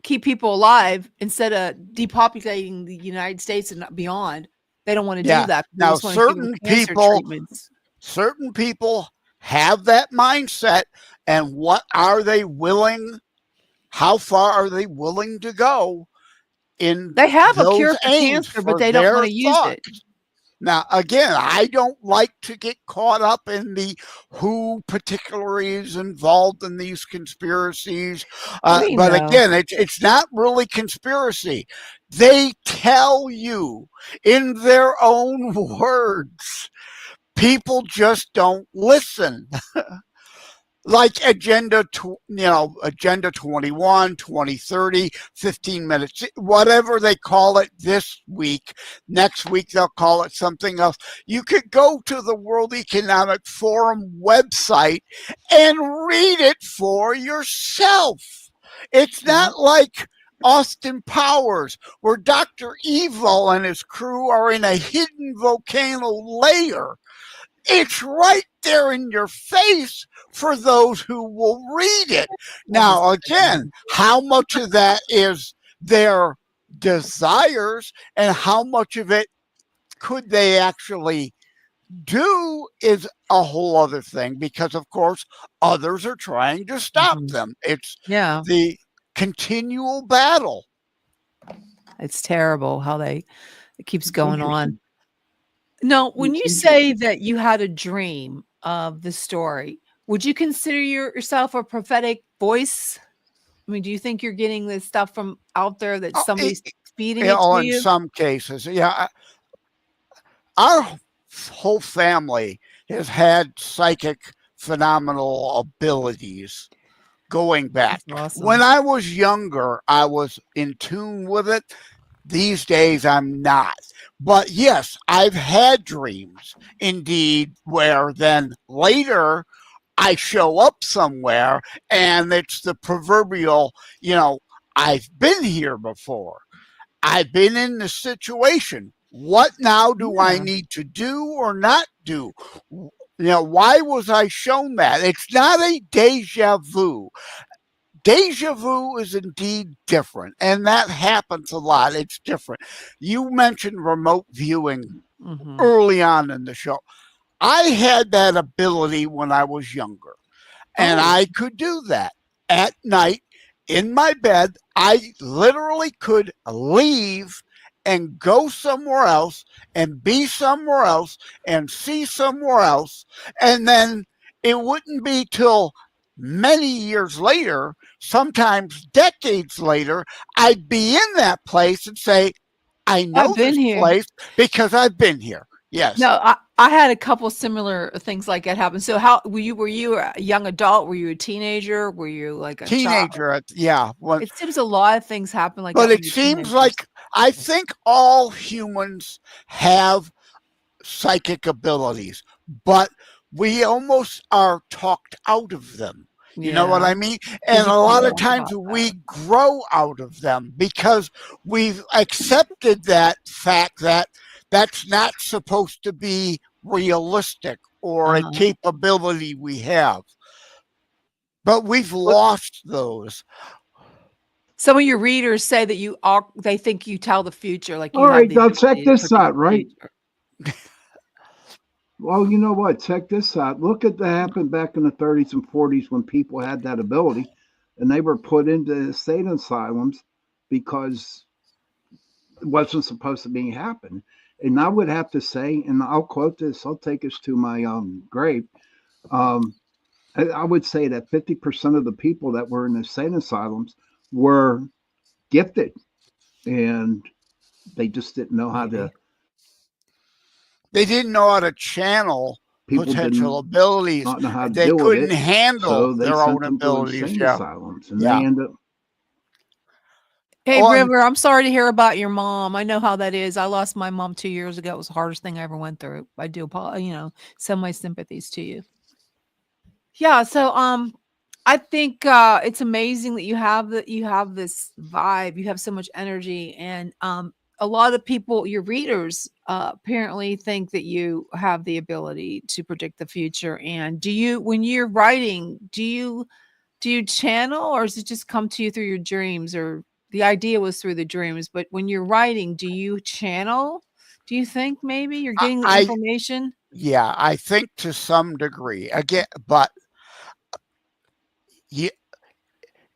keep people alive instead of depopulating the United States and beyond. They don't want to do yeah. that. They Now just want to give them cancer treatments. certain people have that mindset, and what are they willing? How far are they willing to go in They have a those cure for aims cancer, but for they don't want their to use thought? it. Now, again, I don't like to get caught up in the who particularly is involved in these conspiracies. We But know. again, it's not really conspiracy. They tell you in their own words. People just don't listen. Like agenda 21, 2030, 15 minutes, whatever they call it this week. Next week they'll call it something else. You could go to the World Economic Forum website and read it for yourself. It's Yeah. not like Austin Powers, where Dr. Evil and his crew are in a hidden volcano lair. It's right there in your face for those who will read it. That is Now, again, how much of that is their desires and how much of it could they actually do is a whole other thing, because, of course, others are trying to stop Mhm. them. It's Yeah. the continual battle. It's terrible how it keeps It's going on. interesting. No, when It's you say interesting. that you had a dream of the story, would you consider yourself a prophetic voice? I mean, do you think you're getting this stuff from out there that Oh, somebody's feeding it to in you? some cases, yeah. Our whole family has had psychic phenomenal abilities going back. That's When awesome. I was younger, I was in tune with it. These days, I'm not. But yes, I've had dreams indeed where then later I show up somewhere and it's the proverbial, I've been here before. I've been in the situation. What now do I Yeah. need to do or not do? Why was I shown that? It's not a deja vu. Deja vu is indeed different, and that happens a lot. It's different. You mentioned remote viewing Mhm. early on in the show. I had that ability when I was younger. And Oh, I could do that at night in my bed. I literally could leave and go somewhere else and be somewhere else and see somewhere else. And then it wouldn't be till many years later, sometimes decades later, I'd be in that place and say, I know I've been this here. place because I've been here. Yes. No, I had a couple similar things like that happen. So how were you? Were you a young adult? Were you a teenager? Were you like a child? Teenager. Yeah. It seems a lot of things happen like that. But when it you're seems teenagers. like I think all humans have psychic abilities, but we almost are talked out of them. You know what I mean? And you a lot of don't times talk we grow out of them because we've accepted that fact that that's not supposed to be realistic or a capability we have. But we've lost those. Some of your readers say that they think you tell the future, like you All have right, the now check ability to this predict out, the right? future. Well, you know what? Check this out. Look at that happened back in the 30s and 40s when people had that ability and they were put into state asylums because it wasn't supposed to be happen. And I would have to say, and I'll quote this, I'll take us to my grave. I would say that 50% of the people that were in the state asylums were gifted and they just didn't know how to. They didn't know how to channel potential abilities. Not know how to they deal with couldn't it, handle so they their sent own them abilities. to insane Yeah. asylums, and Yeah. they end up. Hey, River, I'm sorry to hear about your mom. I know how that is. I lost my mom 2 years ago. It was the hardest thing I ever went through. I do apologize, send my sympathies to you. Yeah, so I think it's amazing that you have this vibe. You have so much energy, and a lot of people, your readers, apparently think that you have the ability to predict the future. And when you're writing, do you channel, or does it just come to you through your dreams? Or the idea was through the dreams, but when you're writing, do you channel? Do you think maybe you're getting the information? Yeah, I think to some degree. Again, but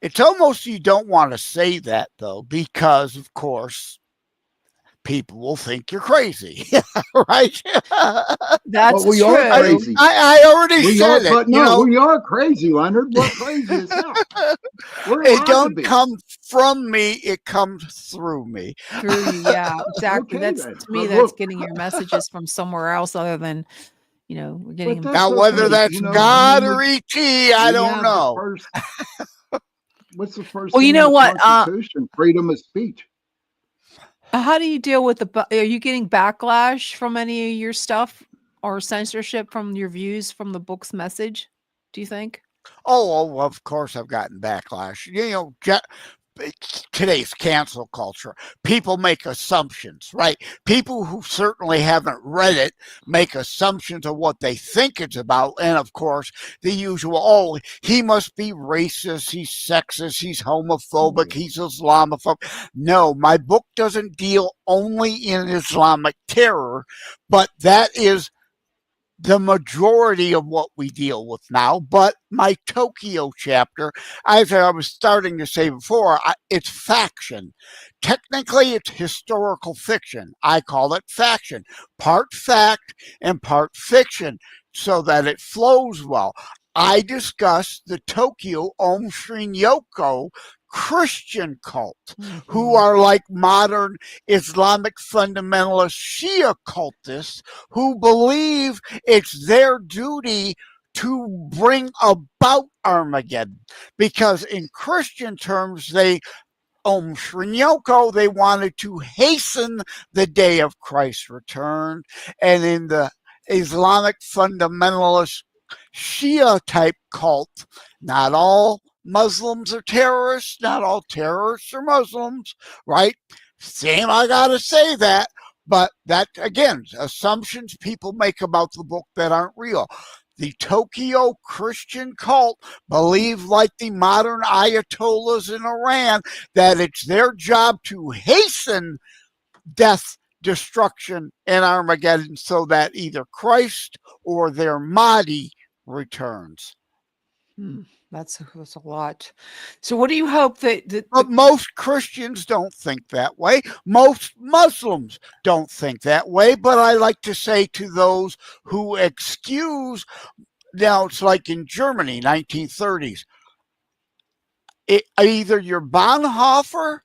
it's almost you don't want to say that though, because of course people will think you're crazy, right? That's we true. are crazy. I already said it. But no, we are crazy, Leonard. We're crazy as hell. It don't come from me; it comes through me. Through you, yeah, exactly. Okay, That's then. to me. But That's look. getting your messages from somewhere else other than we're getting them. Now, whether that's God or ET, I don't know. What's the first? Well, thing you know in the what? Constitution, freedom of speech. How do you deal with are you getting backlash from any of your stuff or censorship from your views from the book's message? Do you think? Oh, of course I've gotten backlash. Today's cancel culture. People make assumptions, right? People who certainly haven't read it make assumptions of what they think it's about. And of course, the usual, he must be racist, he's sexist, he's homophobic, he's Islamophobic. No, my book doesn't deal only in Islamic terror, but that is the majority of what we deal with now. But my Tokyo chapter, as I was starting to say before, it's faction. Technically, it's historical fiction. I call it faction, part fact and part fiction, so that it flows well. I discuss the Tokyo Om Shinryoku Christian cult, who are like modern Islamic fundamentalist Shia cultists who believe it's their duty to bring about Armageddon. Because in Christian terms, they wanted to hasten the day of Christ's return. And in the Islamic fundamentalist Shia type cult, not all Muslims are terrorists, not all terrorists are Muslims, right? Same, I gotta say that. But that, again, assumptions people make about the book that aren't real. The Tokyo Christian cult believe, like the modern Ayatollahs in Iran, that it's their job to hasten death, destruction, and Armageddon so that either Christ or their Mahdi returns. That's a lot. So what do you hope that But most Christians don't think that way. Most Muslims don't think that way. But I like to say to those who excuse Now it's like in Germany, 1930s. Either you're Bonhoeffer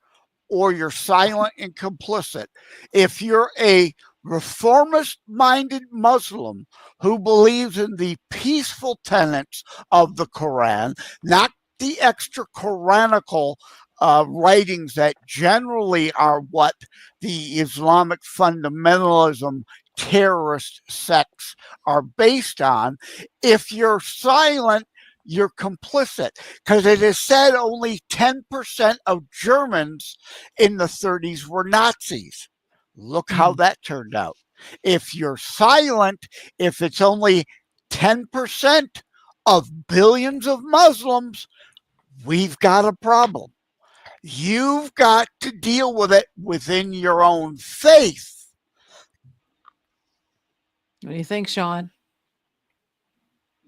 or you're silent and complicit. If you're a reformist-minded Muslim who believes in the peaceful tenets of the Quran, not the extra Quranical writings that generally are what the Islamic fundamentalism terrorist sects are based on. If you're silent, you're complicit, because it is said only 10% of Germans in the 30s were Nazis. Look how that turned out. If you're silent, if it's only 10% of billions of Muslims, we've got a problem. You've got to deal with it within your own faith. What do you think, Sean?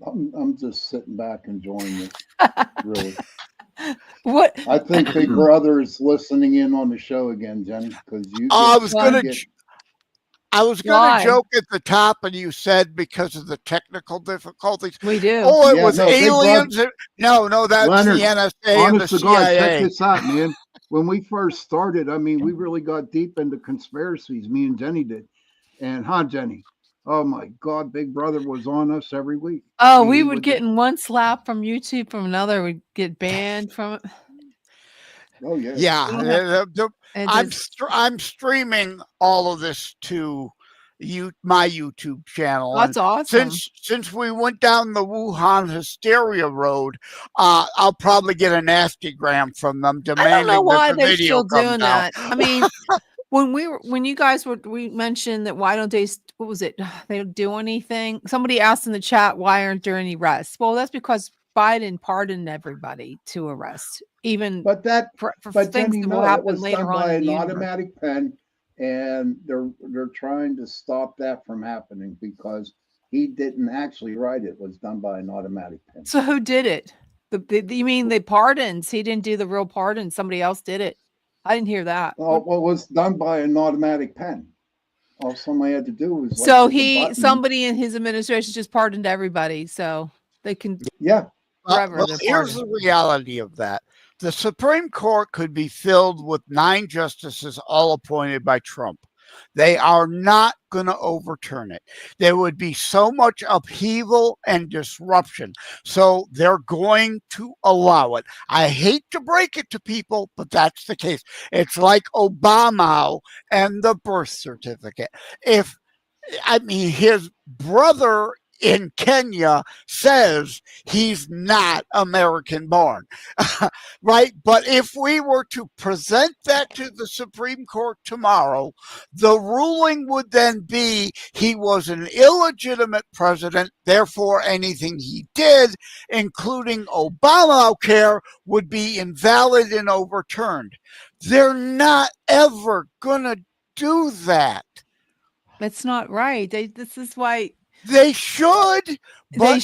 I'm just sitting back enjoying this. Really. What? I think Big Brother is listening in on the show again, Jenny, because you. I was gonna Why? joke at the top, and you said because of the technical difficulties. We do. Oh, it Yeah, was no, Big aliens. No, that's Leonard, the NSA and the honest to God, check CIA. this out, man. When we first started, I mean, we really got deep into conspiracies. Me and Jenny did, and Jenny. Oh my God, Big Brother was on us every week. Oh, we would get in one slap from YouTube, from another, we'd get banned from it. Oh yeah. Yeah, And I'm streaming all of this to my YouTube channel. that's And awesome. since we went down the Wuhan hysteria road, I'll probably get a nastygram from them I don't demanding know why that the they're video still come doing down. that. I mean, when you guys we mentioned that, why don't they, what was it? They don't do anything. Somebody asked in the chat, why aren't there any arrests? Well, that's because Biden pardoned everybody to arrest, even But things Jenny, that no, will that happen was later done on by in an the universe. automatic pen, and they're trying to stop that from happening because he didn't actually write it. It was done by an automatic pen. So who did it? You mean the pardons? He didn't do the real pardon. Somebody else did it. I didn't hear that. Well, it was done by an automatic pen. All somebody had to do was So click a button. somebody in his administration just pardoned everybody, so they can. Yeah. Forever. Well, here's the reality of that. The Supreme Court could be filled with 9 justices, all appointed by Trump. They are not going to overturn it. There would be so much upheaval and disruption. So they're going to allow it. I hate to break it to people, but that's the case. It's like Obama and the birth certificate. His brother in Kenya says he's not American born, right? But if we were to present that to the Supreme Court tomorrow, the ruling would then be he was an illegitimate president. Therefore, anything he did, including Obamacare, would be invalid and overturned. They're not ever going to do that. That's not right. This is why they should. But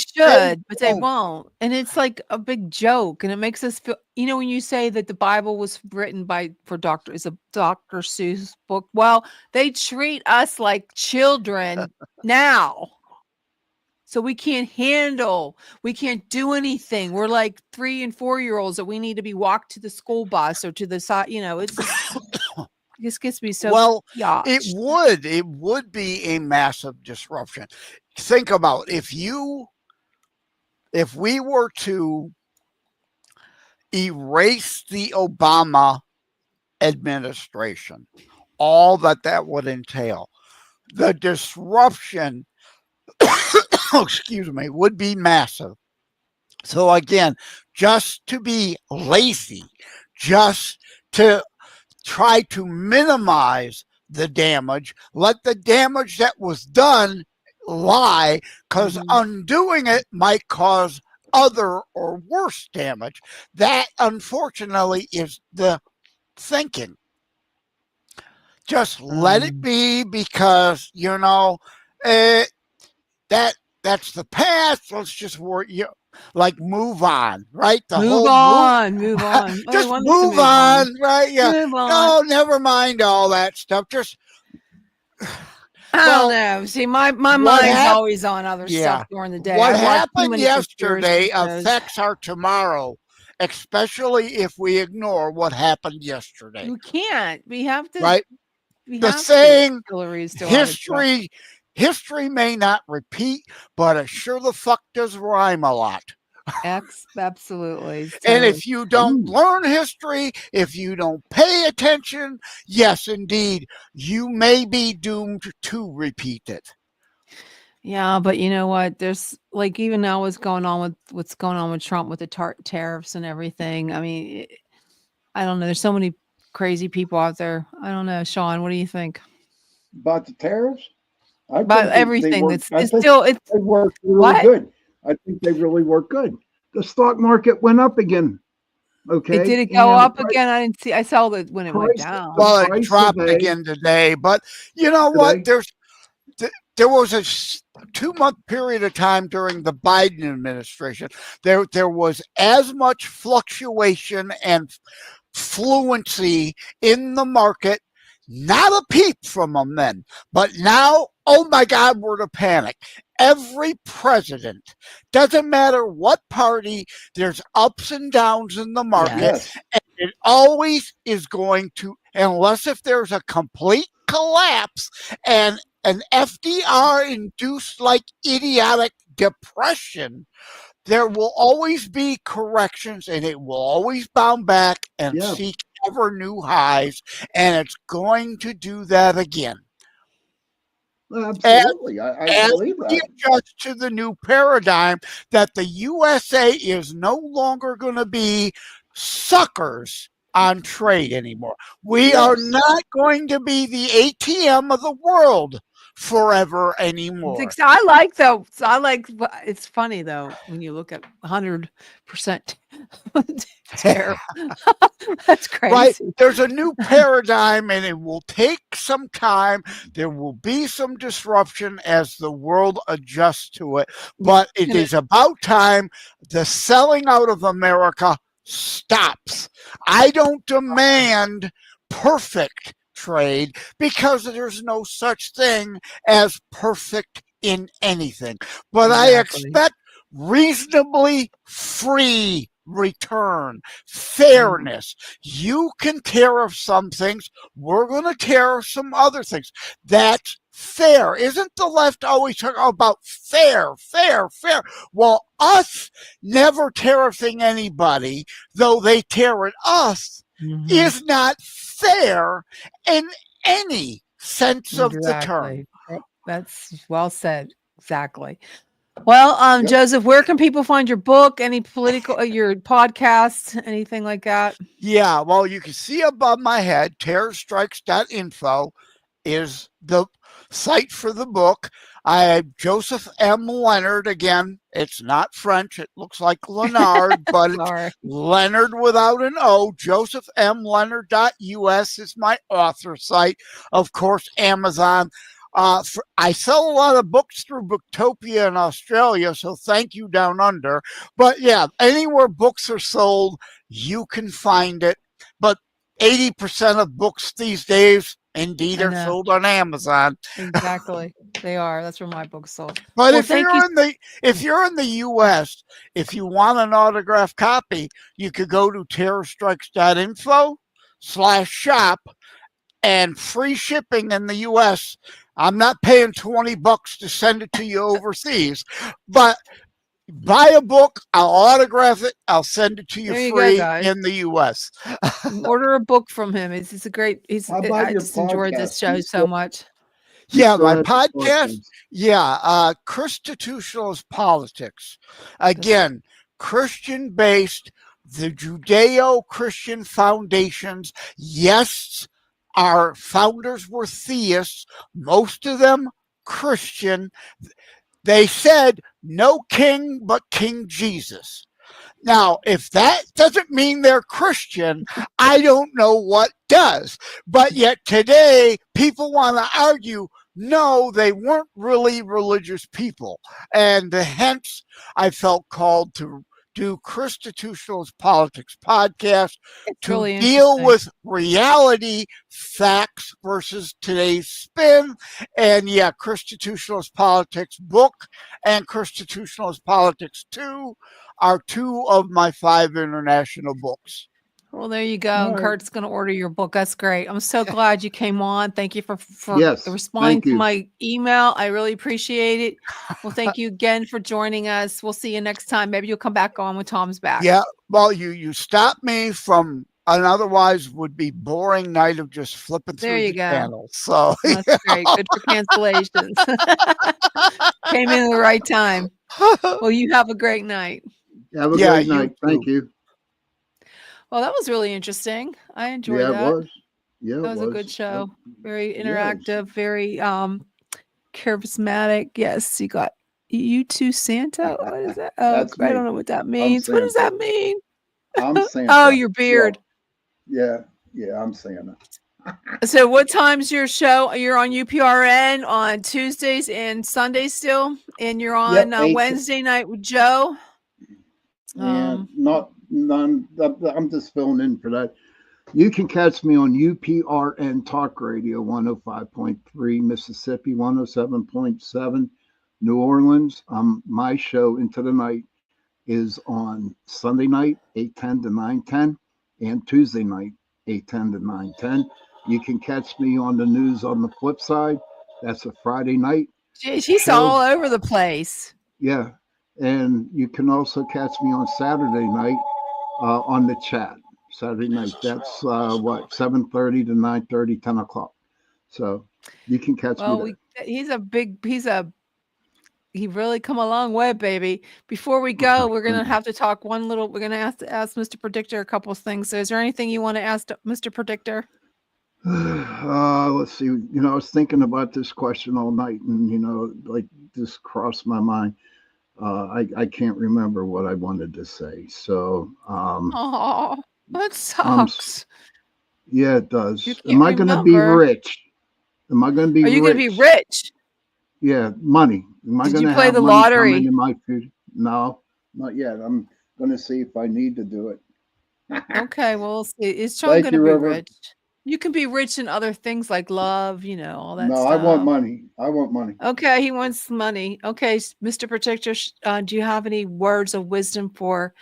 they won't. And it's like a big joke, and it makes us feel. When you say that the Bible was written for Dr. Seuss book. Well, they treat us like children now. So we can't do anything. We're like 3 and 4-year-olds that we need to be walked to the school bus or to the side. It's just, this gets me so. Well, yoshed. it would be a massive disruption. Think about if we were to erase the Obama administration, all that would entail, the disruption, excuse me, would be massive. So again, just to be lazy, just to try to minimize the damage, let the damage that was done lie, because undoing it might cause other or worse damage. That, unfortunately, is the thinking. Just let it be, because that's the past. Let's just move on, right? Move on. Just move on, right? Yeah. Move on. No, never mind all that stuff. Just I Well, don't know. See, my what mind's hap- always on other Yeah. stuff during the day. What I watch too happened many yesterday conspiracy shows. affects our tomorrow, especially if we ignore what happened yesterday. You can't. We have to. Right? We The have saying, to. Hillary's still out of stuff. history may not repeat, but it sure the fuck does rhyme a lot. Absolutely. It's And totally. if you don't learn history, if you don't pay attention, yes, indeed, you may be doomed to repeat it. Yeah, but you know what? There's like even now what's going on with Trump with the tariffs and everything. I mean, I don't know. There's so many crazy people out there. I don't know, Sean. What do you think About the tariffs, I about think they everything? work. That's I it's think still it's they work really what good. I think they really work good. The stock market went up again. it Okay, did it go and up again? I didn't see. I saw that when it went price down. the Well, it price dropped of again today, but you know what? today. There was a 2-month period of time during the Biden administration. There was as much fluctuation and fluency in the market. Not a peep from them then. But now, oh my God, we're to panic. Every president, doesn't matter what party, there's ups and downs in the market. Yes, And it always is going to, unless if there's a complete collapse and an FDR induced like idiotic depression, there will always be corrections and it will always bounce back and yeah, seek ever new highs. And it's going to do that again. absolutely. I As believe we that. adjust to the new paradigm that the USA is no longer going to be suckers on trade anymore. We are Yes. not going to be the ATM of the world forever anymore. I like though. I like. It's funny though when you look at 100% tariff. That's crazy. Right? There's a new paradigm and it will take some time. There will be some disruption as the world adjusts to it. But it is about time the selling out of America stops. I don't demand perfect trade because there's no such thing as perfect in anything. But I expect reasonably free return, fairness. You can tariff some things. We're going to tariff some other things. That's fair. Isn't the left always talking about fair, fair, fair? Well, us never tariffing anybody, though they tariff us, is not fair in any sense of the term. That's well said. Exactly. Well, Joseph, where can people find your book, any political, your podcast, anything like that? Yeah, well, you can see above my head, TerrorStrikes.info is the site for the book. I have Joseph M. Lenard again. It's not French. It looks like Lenard, but it's Lenard without an O. JosephMLenard.us is my author site. Of course, Amazon. I sell a lot of books through Booktopia in Australia, so thank you down under. But yeah, anywhere books are sold, you can find it. But 80% of books these days, indeed, are sold on Amazon. Exactly, they are. That's where my book's sold. But if you're in the U.S., if you want an autographed copy, you could go to TerrorStrikes.info/shop. And free shipping in the U.S. I'm not paying $20 to send it to you overseas, but buy a book, I'll autograph it, I'll send it to you free in the U.S. Order a book from him. It's a great. I just enjoyed this show so much. Yeah, my podcast. Yeah, Christitutionalist Politics. Again, Christian-based, the Judeo-Christian foundations. Yes, our founders were theists, most of them Christian. They said no king but King Jesus. Now, if that doesn't mean they're Christian, I don't know what does. But yet today, people want to argue, no, they weren't really religious people. And hence, I felt called to do Constitutionalist Politics podcast It's to really deal interesting. with reality facts versus today's spin. And yeah, Constitutionalist Politics book and Constitutionalist Politics 2 are 2 of my 5 international books. Well, there you go. All And right. Kurt's going to order your book. That's great. I'm so glad you came on. Thank you for Yes, responding thank to you. my email. I really appreciate it. Well, thank you again for joining us. We'll see you next time. Maybe you'll come back on when Tom's back. Yeah, well, you stopped me from an otherwise would be boring night of just flipping There through you the go. channels. So That's great. Good for cancellations. Came in at the right time. Well, you have a great night. Have a Yeah, great you night. Thank too. you. Well, that was really interesting. I enjoyed Yeah, it that. was. Yeah, That it was a good show. Very Yes. interactive, very charismatic. Yes, you got you two Santa. What is that? Oh, That's I me. don't know what that means. What does Santa. that mean? I'm Santa. Oh, your beard. Yeah, I'm Santa. So what time's your show? You're on UPRN on Tuesdays and Sundays still, and you're on 8 Wednesday night with Joe. And I'm just filling in for that. You can catch me on UPRN Talk Radio 105.3 Mississippi, 107.7 New Orleans. My show Into the Night is on Sunday night 8:10 to 9:10 and Tuesday night 8:10 to 9:10. You can catch me on the news on the flip side. That's a Friday night. Jeez, he's show. all over the place. Yeah. And you can also catch me on Saturday night on the chat. Saturday night. That's 7:30 to 9:30, 10 o'clock. So you can catch me there. He really come a long way, baby. Before we go, we're gonna have to talk we're gonna ask Mr. Predictor a couple of things. So is there anything you want to ask Mr. Predictor? Let's see. I was thinking about this question all night, and like this crossed my mind. I can't remember what I wanted to say. So Oh, that sucks. Yeah, it does. You Am I can't going to be remember. rich? Am I going to be Are you rich? gonna be rich? Yeah, money. Am I Did going you to play have the money lottery? coming in my future? No, not yet. I'm going to see if I need to do it. Okay, well, we'll see. Is Sean Thank gonna you, be River. rich? You can be rich in other things like love, all that No, stuff. I want money. I want money. Okay, he wants money. Okay, Mr. Protector, do you have any words of wisdom for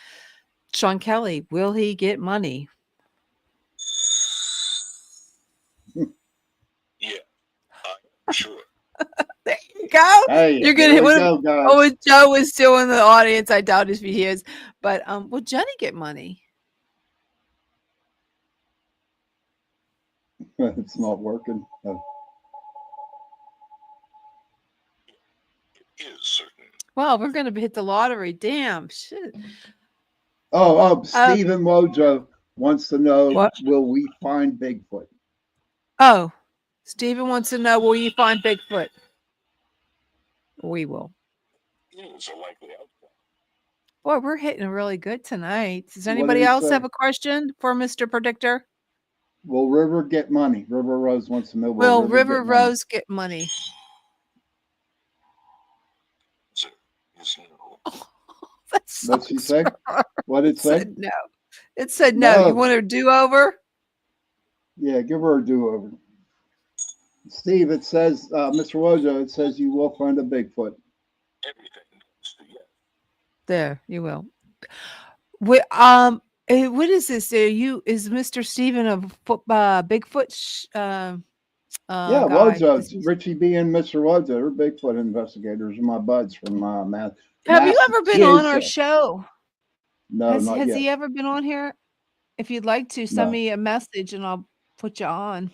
Sean Kelly? Will he get money? Yeah, I'm sure. There you go. Hey, You're there gonna we what go, if, guys. oh, if Joe is still in the audience. I doubt if he is. But will Jenny get money? It's not working. It is certain. Well, we're gonna hit the lottery. Damn shit. Stephen Wojo wants to know, What? will we find Bigfoot? Oh, Stephen wants to know, will you find Bigfoot? We will. It is a likely outcome. Boy, we're hitting really good tonight. Does What anybody did he else say? have a question for Mr. Predictor? Will River get money? River Rose wants to know, Will River River get money? Rose get money? So, it's no. That's What'd she say? What did it It say? said no. It said no. No. You want a do-over? Yeah, give her a do-over. Steve, it says, Mr. Wojo, it says you will find a Bigfoot. Everything goes to yes. There, you will. What is this? Is Mr. Stephen a Bigfoot Yeah, guy? Wojo, Richie B and Mr. Wojo, they're Bigfoot investigators, my buds from Have you ever been on our Massachusetts. show? No, Has not yet. he ever been on here? If you'd like to, send No. me a message and I'll put you on.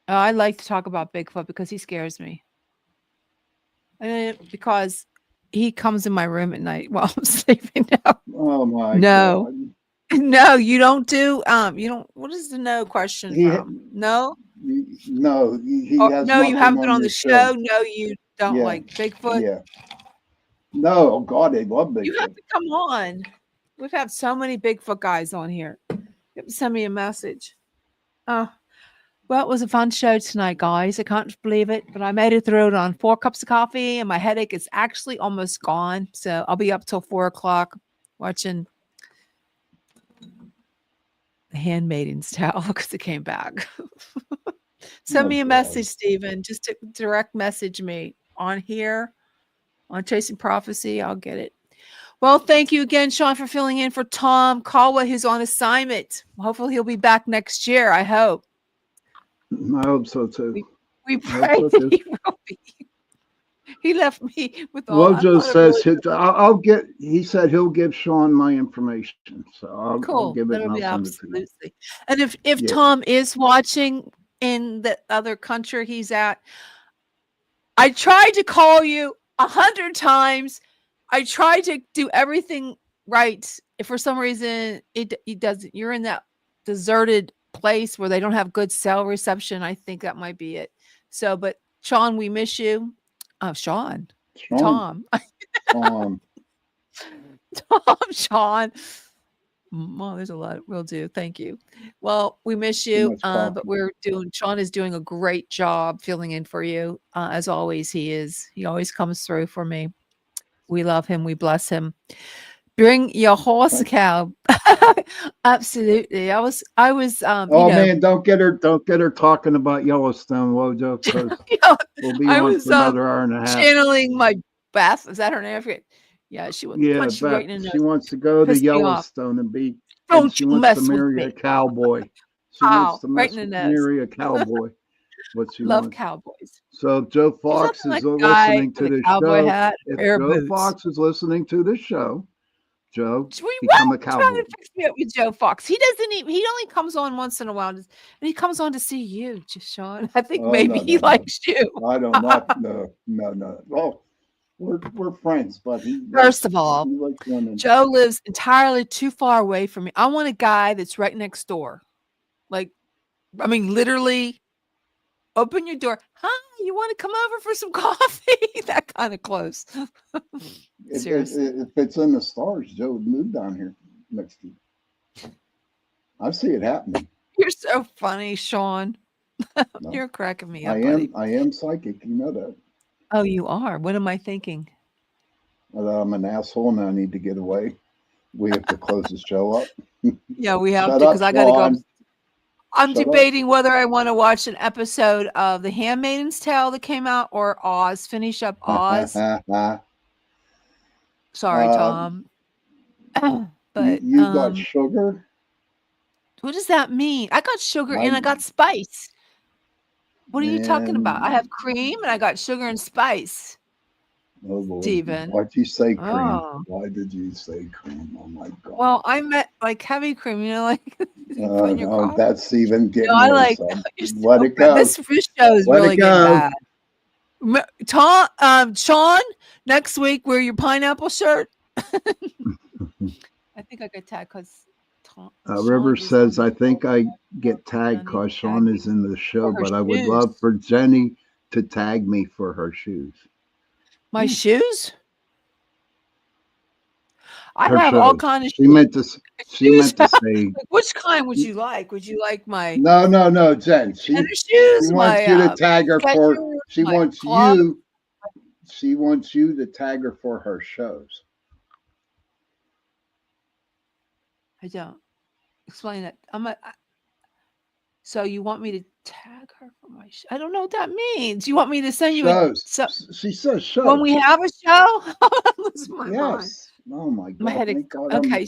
I like to talk about Bigfoot because he scares me. Because he comes in my room at night while I'm sleeping now. Oh my No. God. No, you don't do you don't what is the no question from? No? No, he Or, has no, you nothing haven't been on your the show. No, you don't Yeah. like Bigfoot. Yeah. No, oh God, they love You have Bigfoot. to come on. We've had so many Bigfoot guys on here. You have to send me a message. Well, it was a fun show tonight, guys. I can't believe it, but I made it through it on 4 cups of coffee, and my headache is actually almost gone. So I'll be up till 4 o'clock. watching The Handmaid's Tale because it came back. Send me a message, Stephen. Just to direct message me on here on Chasing Prophecy. I'll get it. Well, thank you again, Sean, for filling in for Tom Caldwell, who's on assignment. Hopefully he'll be back next year. I hope. I hope so too. We pray that he will be. He left me with all. Wojo says I'll get. He said he'll give Sean my information, so I'll give it. That'll be and I'll send it to you. absolutely. And if Tom is watching in the other country he's at, I tried to call you 100 times. I tried to do everything right. If for some reason it doesn't, you're in that deserted place where they don't have good cell reception. I think that might be it. So, but Sean, we miss you. Sean. Tom. Sean. Well, there's a lot. We'll do. Thank you. Well, we miss you, but Sean is doing a great job filling in for you. As always, he is. He always comes through for me. We love him. We bless him. Bring your horse, cow. Absolutely. I was. Man, don't get her talking about Yellowstone, Wojo. We'll be on for another hour and a half. Channeling my Beth. Is that her name? I forget. Yeah, she was. Yeah, Beth, she wants to go to Yellowstone and be. She wants to marry a cowboy. She wants to marry a cowboy. What she love wants. Cowboys. So Joe Fox is listening to the show. If Joe Fox is listening to the show, Joe, become a cowboy. Trying to fix me up with Joe Fox. He doesn't even. He only comes on once in a while, and he comes on to see you, Sean. I think maybe he likes you. I don't know. No. Well, we're friends, but first of all, Joe lives entirely too far away from me. I want a guy that's right next door. Like, I mean, literally, open your door. Hi, you want to come over for some coffee? That kind of close. Seriously. If it's in the stars, Joe would move down here next to you. I see it happening. You're so funny, Sean. No, you're cracking me up. I am psychic. You know that. Oh, you are. What am I thinking? I'm an asshole and I need to get away. We have to close the show up. Yeah, we have to because I got to go. I'm debating whether I want to watch an episode of The Handmaid's Tale that came out or Oz. Finish up Oz. Sorry, Tom. But you got sugar. What does that mean? I got sugar and I got spice. What are you talking about? I have cream and I got sugar and spice. Oh, Lord. Steven. Why'd you say cream? Oh. Why did you say cream? Oh my God. Well, I meant like heavy cream, like that's even getting I like let it go. This show is really getting bad. Tom, Sean, next week wear your pineapple shirt. I think I got tagged because River says, I think I get tagged because Sean is in the show, but I would love for Jenny to tag me for her shoes. My shoes? I have all kinds of shoes. She meant to say. Which kind would you like? Would you like my? No, Jen. She wants you to tag her for. She wants you to tag her for her shows. I don't. Explain that. So you want me to tag her for my show? I don't know what that means. You want me to send you she says shows. When we have a show? I lose my mind. Oh my God. My head. Okay.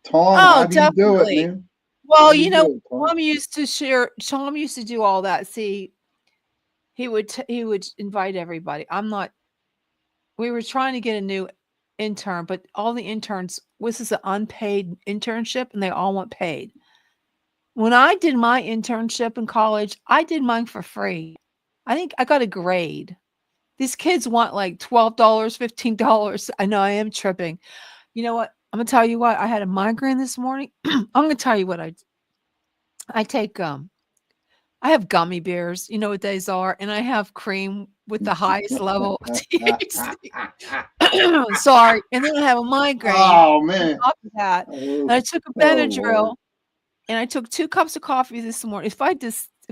Tom, how do you do it, man? Well, Tom used to do all that. See, he would invite everybody. We were trying to get a new intern, but all the interns, this is an unpaid internship and they all want paid. When I did my internship in college, I did mine for free. I think I got a grade. These kids want like $12, $15. I know I am tripping. You know what? I'm going to tell you what. I had a migraine this morning. I'm going to tell you what I take. I have gummy bears. You know what these are? And I have cream with the highest level of THC. Sorry. And then I have a migraine. Oh, man. On top of that. And I took a Benadryl. And I took 2 cups of coffee this morning. If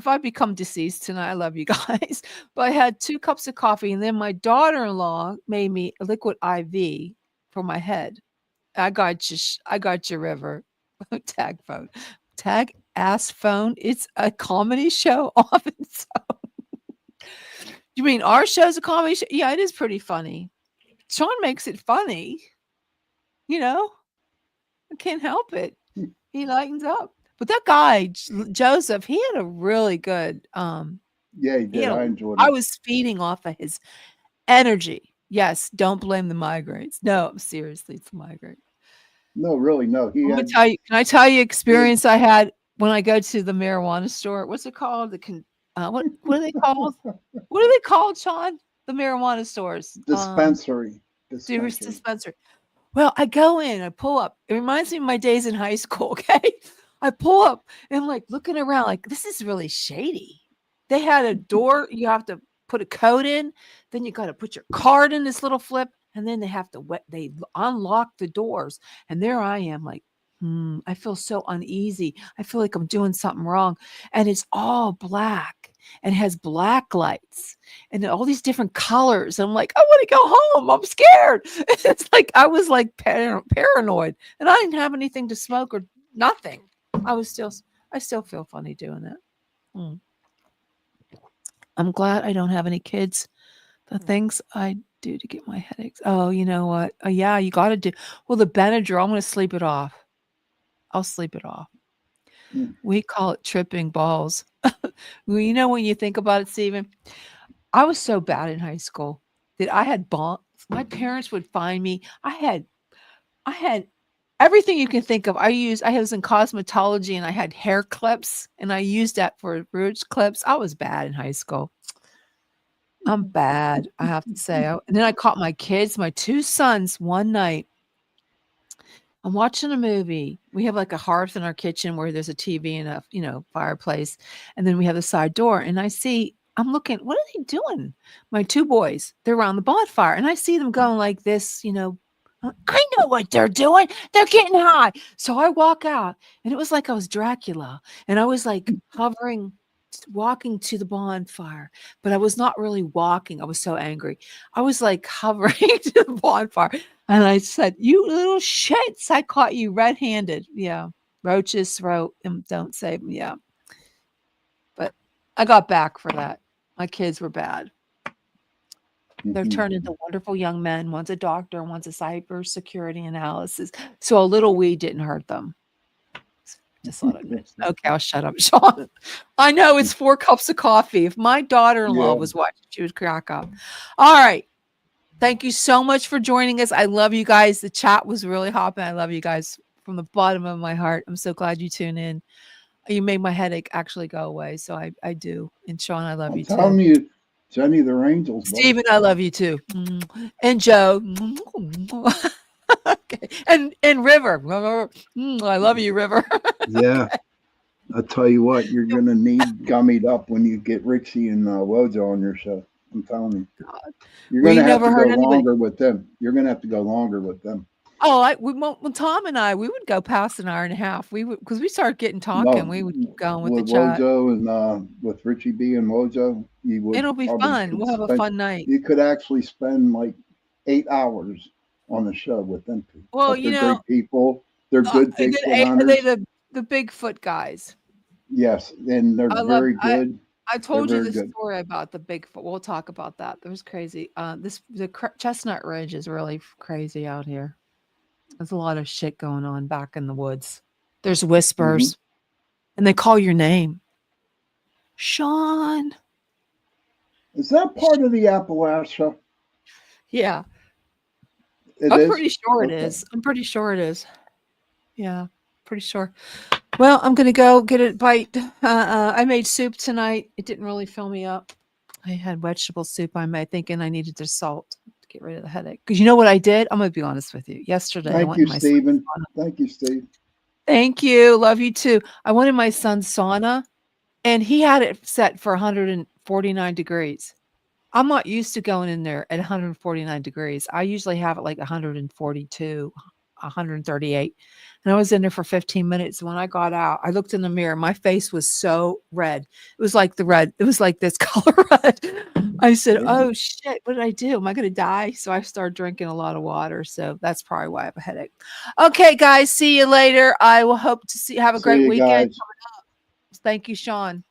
I become deceased tonight, I love you guys. But I had 2 cups of coffee, and then my daughter-in-law made me a liquid IV for my head. I got you. I got you, River. Tag phone. Tag ass phone. It's a comedy show often. So. You mean our show's a comedy show? Yeah, it is pretty funny. Sean makes it funny. You know, I can't help it. He lightens up. But that guy, Joseph, he had a really good Yeah, he did. I enjoyed I it. was feeding off of his energy. Yes, don't blame the migraines. No, seriously, it's the migraine. No, really, no. I'm gonna tell you. Can I tell you experience I had when I go to the marijuana store? What's it called? What are they called? What are they called, Sean? The marijuana stores. Dispensary. Dispensary. Well, I go in, I pull up. It reminds me of my days in high school. Okay, I pull up and I'm like looking around, like this is really shady. They had a door. You have to put a code in, then you got to put your card in this little flip, and then they unlock the doors, and there I am, like, I feel so uneasy. I feel like I'm doing something wrong, and it's all black and has black lights and all these different colors. I'm like, I want to go home. I'm scared. It's like I was like paranoid, and I didn't have anything to smoke or nothing. I still feel funny doing that. I'm glad I don't have any kids. The things I do to get my headaches. Oh, you know what? Oh, yeah, you got to do. Well, the Benadryl, I'm going to sleep it off. I'll sleep it off. We call it tripping balls. Well, you know, when you think about it, Stephen, I was so bad in high school that I had bonds. My parents would find me. I had everything you can think of. I was in cosmetology and I had hair clips and I used that for roots clips. I was bad in high school. I'm bad, I have to say. And then I caught my kids, my 2 sons, one night. I'm watching a movie. We have like a hearth in our kitchen where there's a TV and a fireplace. And then we have the side door. And I'm looking, what are they doing? My 2 boys, they're around the bonfire. And I see them going like this, I know what they're doing. They're getting high. So I walk out and it was like I was Dracula. And I was like hovering, walking to the bonfire, but I was not really walking. I was so angry. I was like hovering to the bonfire. And I said, you little shits, I caught you red-handed. Yeah. Roaches throat and don't save them. Yeah. But I got back for that. My kids were bad. They're turned into wonderful young men. One's a doctor, one's a cybersecurity analysis. So a little weed didn't hurt them. Just thought I'd mention. Okay, I'll shut up, Sean. I know it's 4 cups of coffee. If my daughter-in-law was watching, she would crack up. All right. Thank you so much for joining us. I love you guys. The chat was really hopping. I love you guys from the bottom of my heart. I'm so glad you tuned in. You made my headache actually go away. So I do. And Sean, I love you too. I'm telling you, Jenny, they're angels. Stephen, I love you too. And Joe. Okay. And River. I love you, River. Yeah. I tell you what, you're going to need gummied up when you get Rixie and Wojo on your show. I'm telling you. God. You're going to have to go longer with them. You're going to have to go longer with them. Oh, when Tom and I, we would go past an hour and a half. We would, because we started getting talking. No, we would keep going with the chat. Wojo and with Richie B and Wojo, you would. It'll be fun. We'll have a fun night. You could actually spend like 8 hours on the show with them people. Well, they're great people. They're good Bigfoot hunters. Are they the Bigfoot guys? Yes, and they're very good. I told you the story about the Bigfoot. We'll talk about that. That was crazy. The Chestnut Ridge is really crazy out here. There's a lot of shit going on back in the woods. There's whispers, and they call your name, Sean. Is that part of the Appalachia? Yeah, I'm pretty sure it is. I'm pretty sure it is. Yeah, pretty sure. Well, I'm gonna go get a bite. I made soup tonight. It didn't really fill me up. I had vegetable soup I made, thinking I needed the salt to get rid of the headache. Because you know what I did? I'm gonna be honest with you. Yesterday, Thank you, Stephen. Thank you, Steve. Thank you. Love you too. I went in my son's sauna, and he had it set for 149 degrees. I'm not used to going in there at 149 degrees. I usually have it like 142. 138. And I was in there for 15 minutes. When I got out, I looked in the mirror. My face was so red. It was like it was like this color red. I said, oh shit, what did I do? Am I going to die? So I started drinking a lot of water. So that's probably why I have a headache. Okay, guys, see you later. I will hope to have a great weekend. Guys. Thank you, Sean.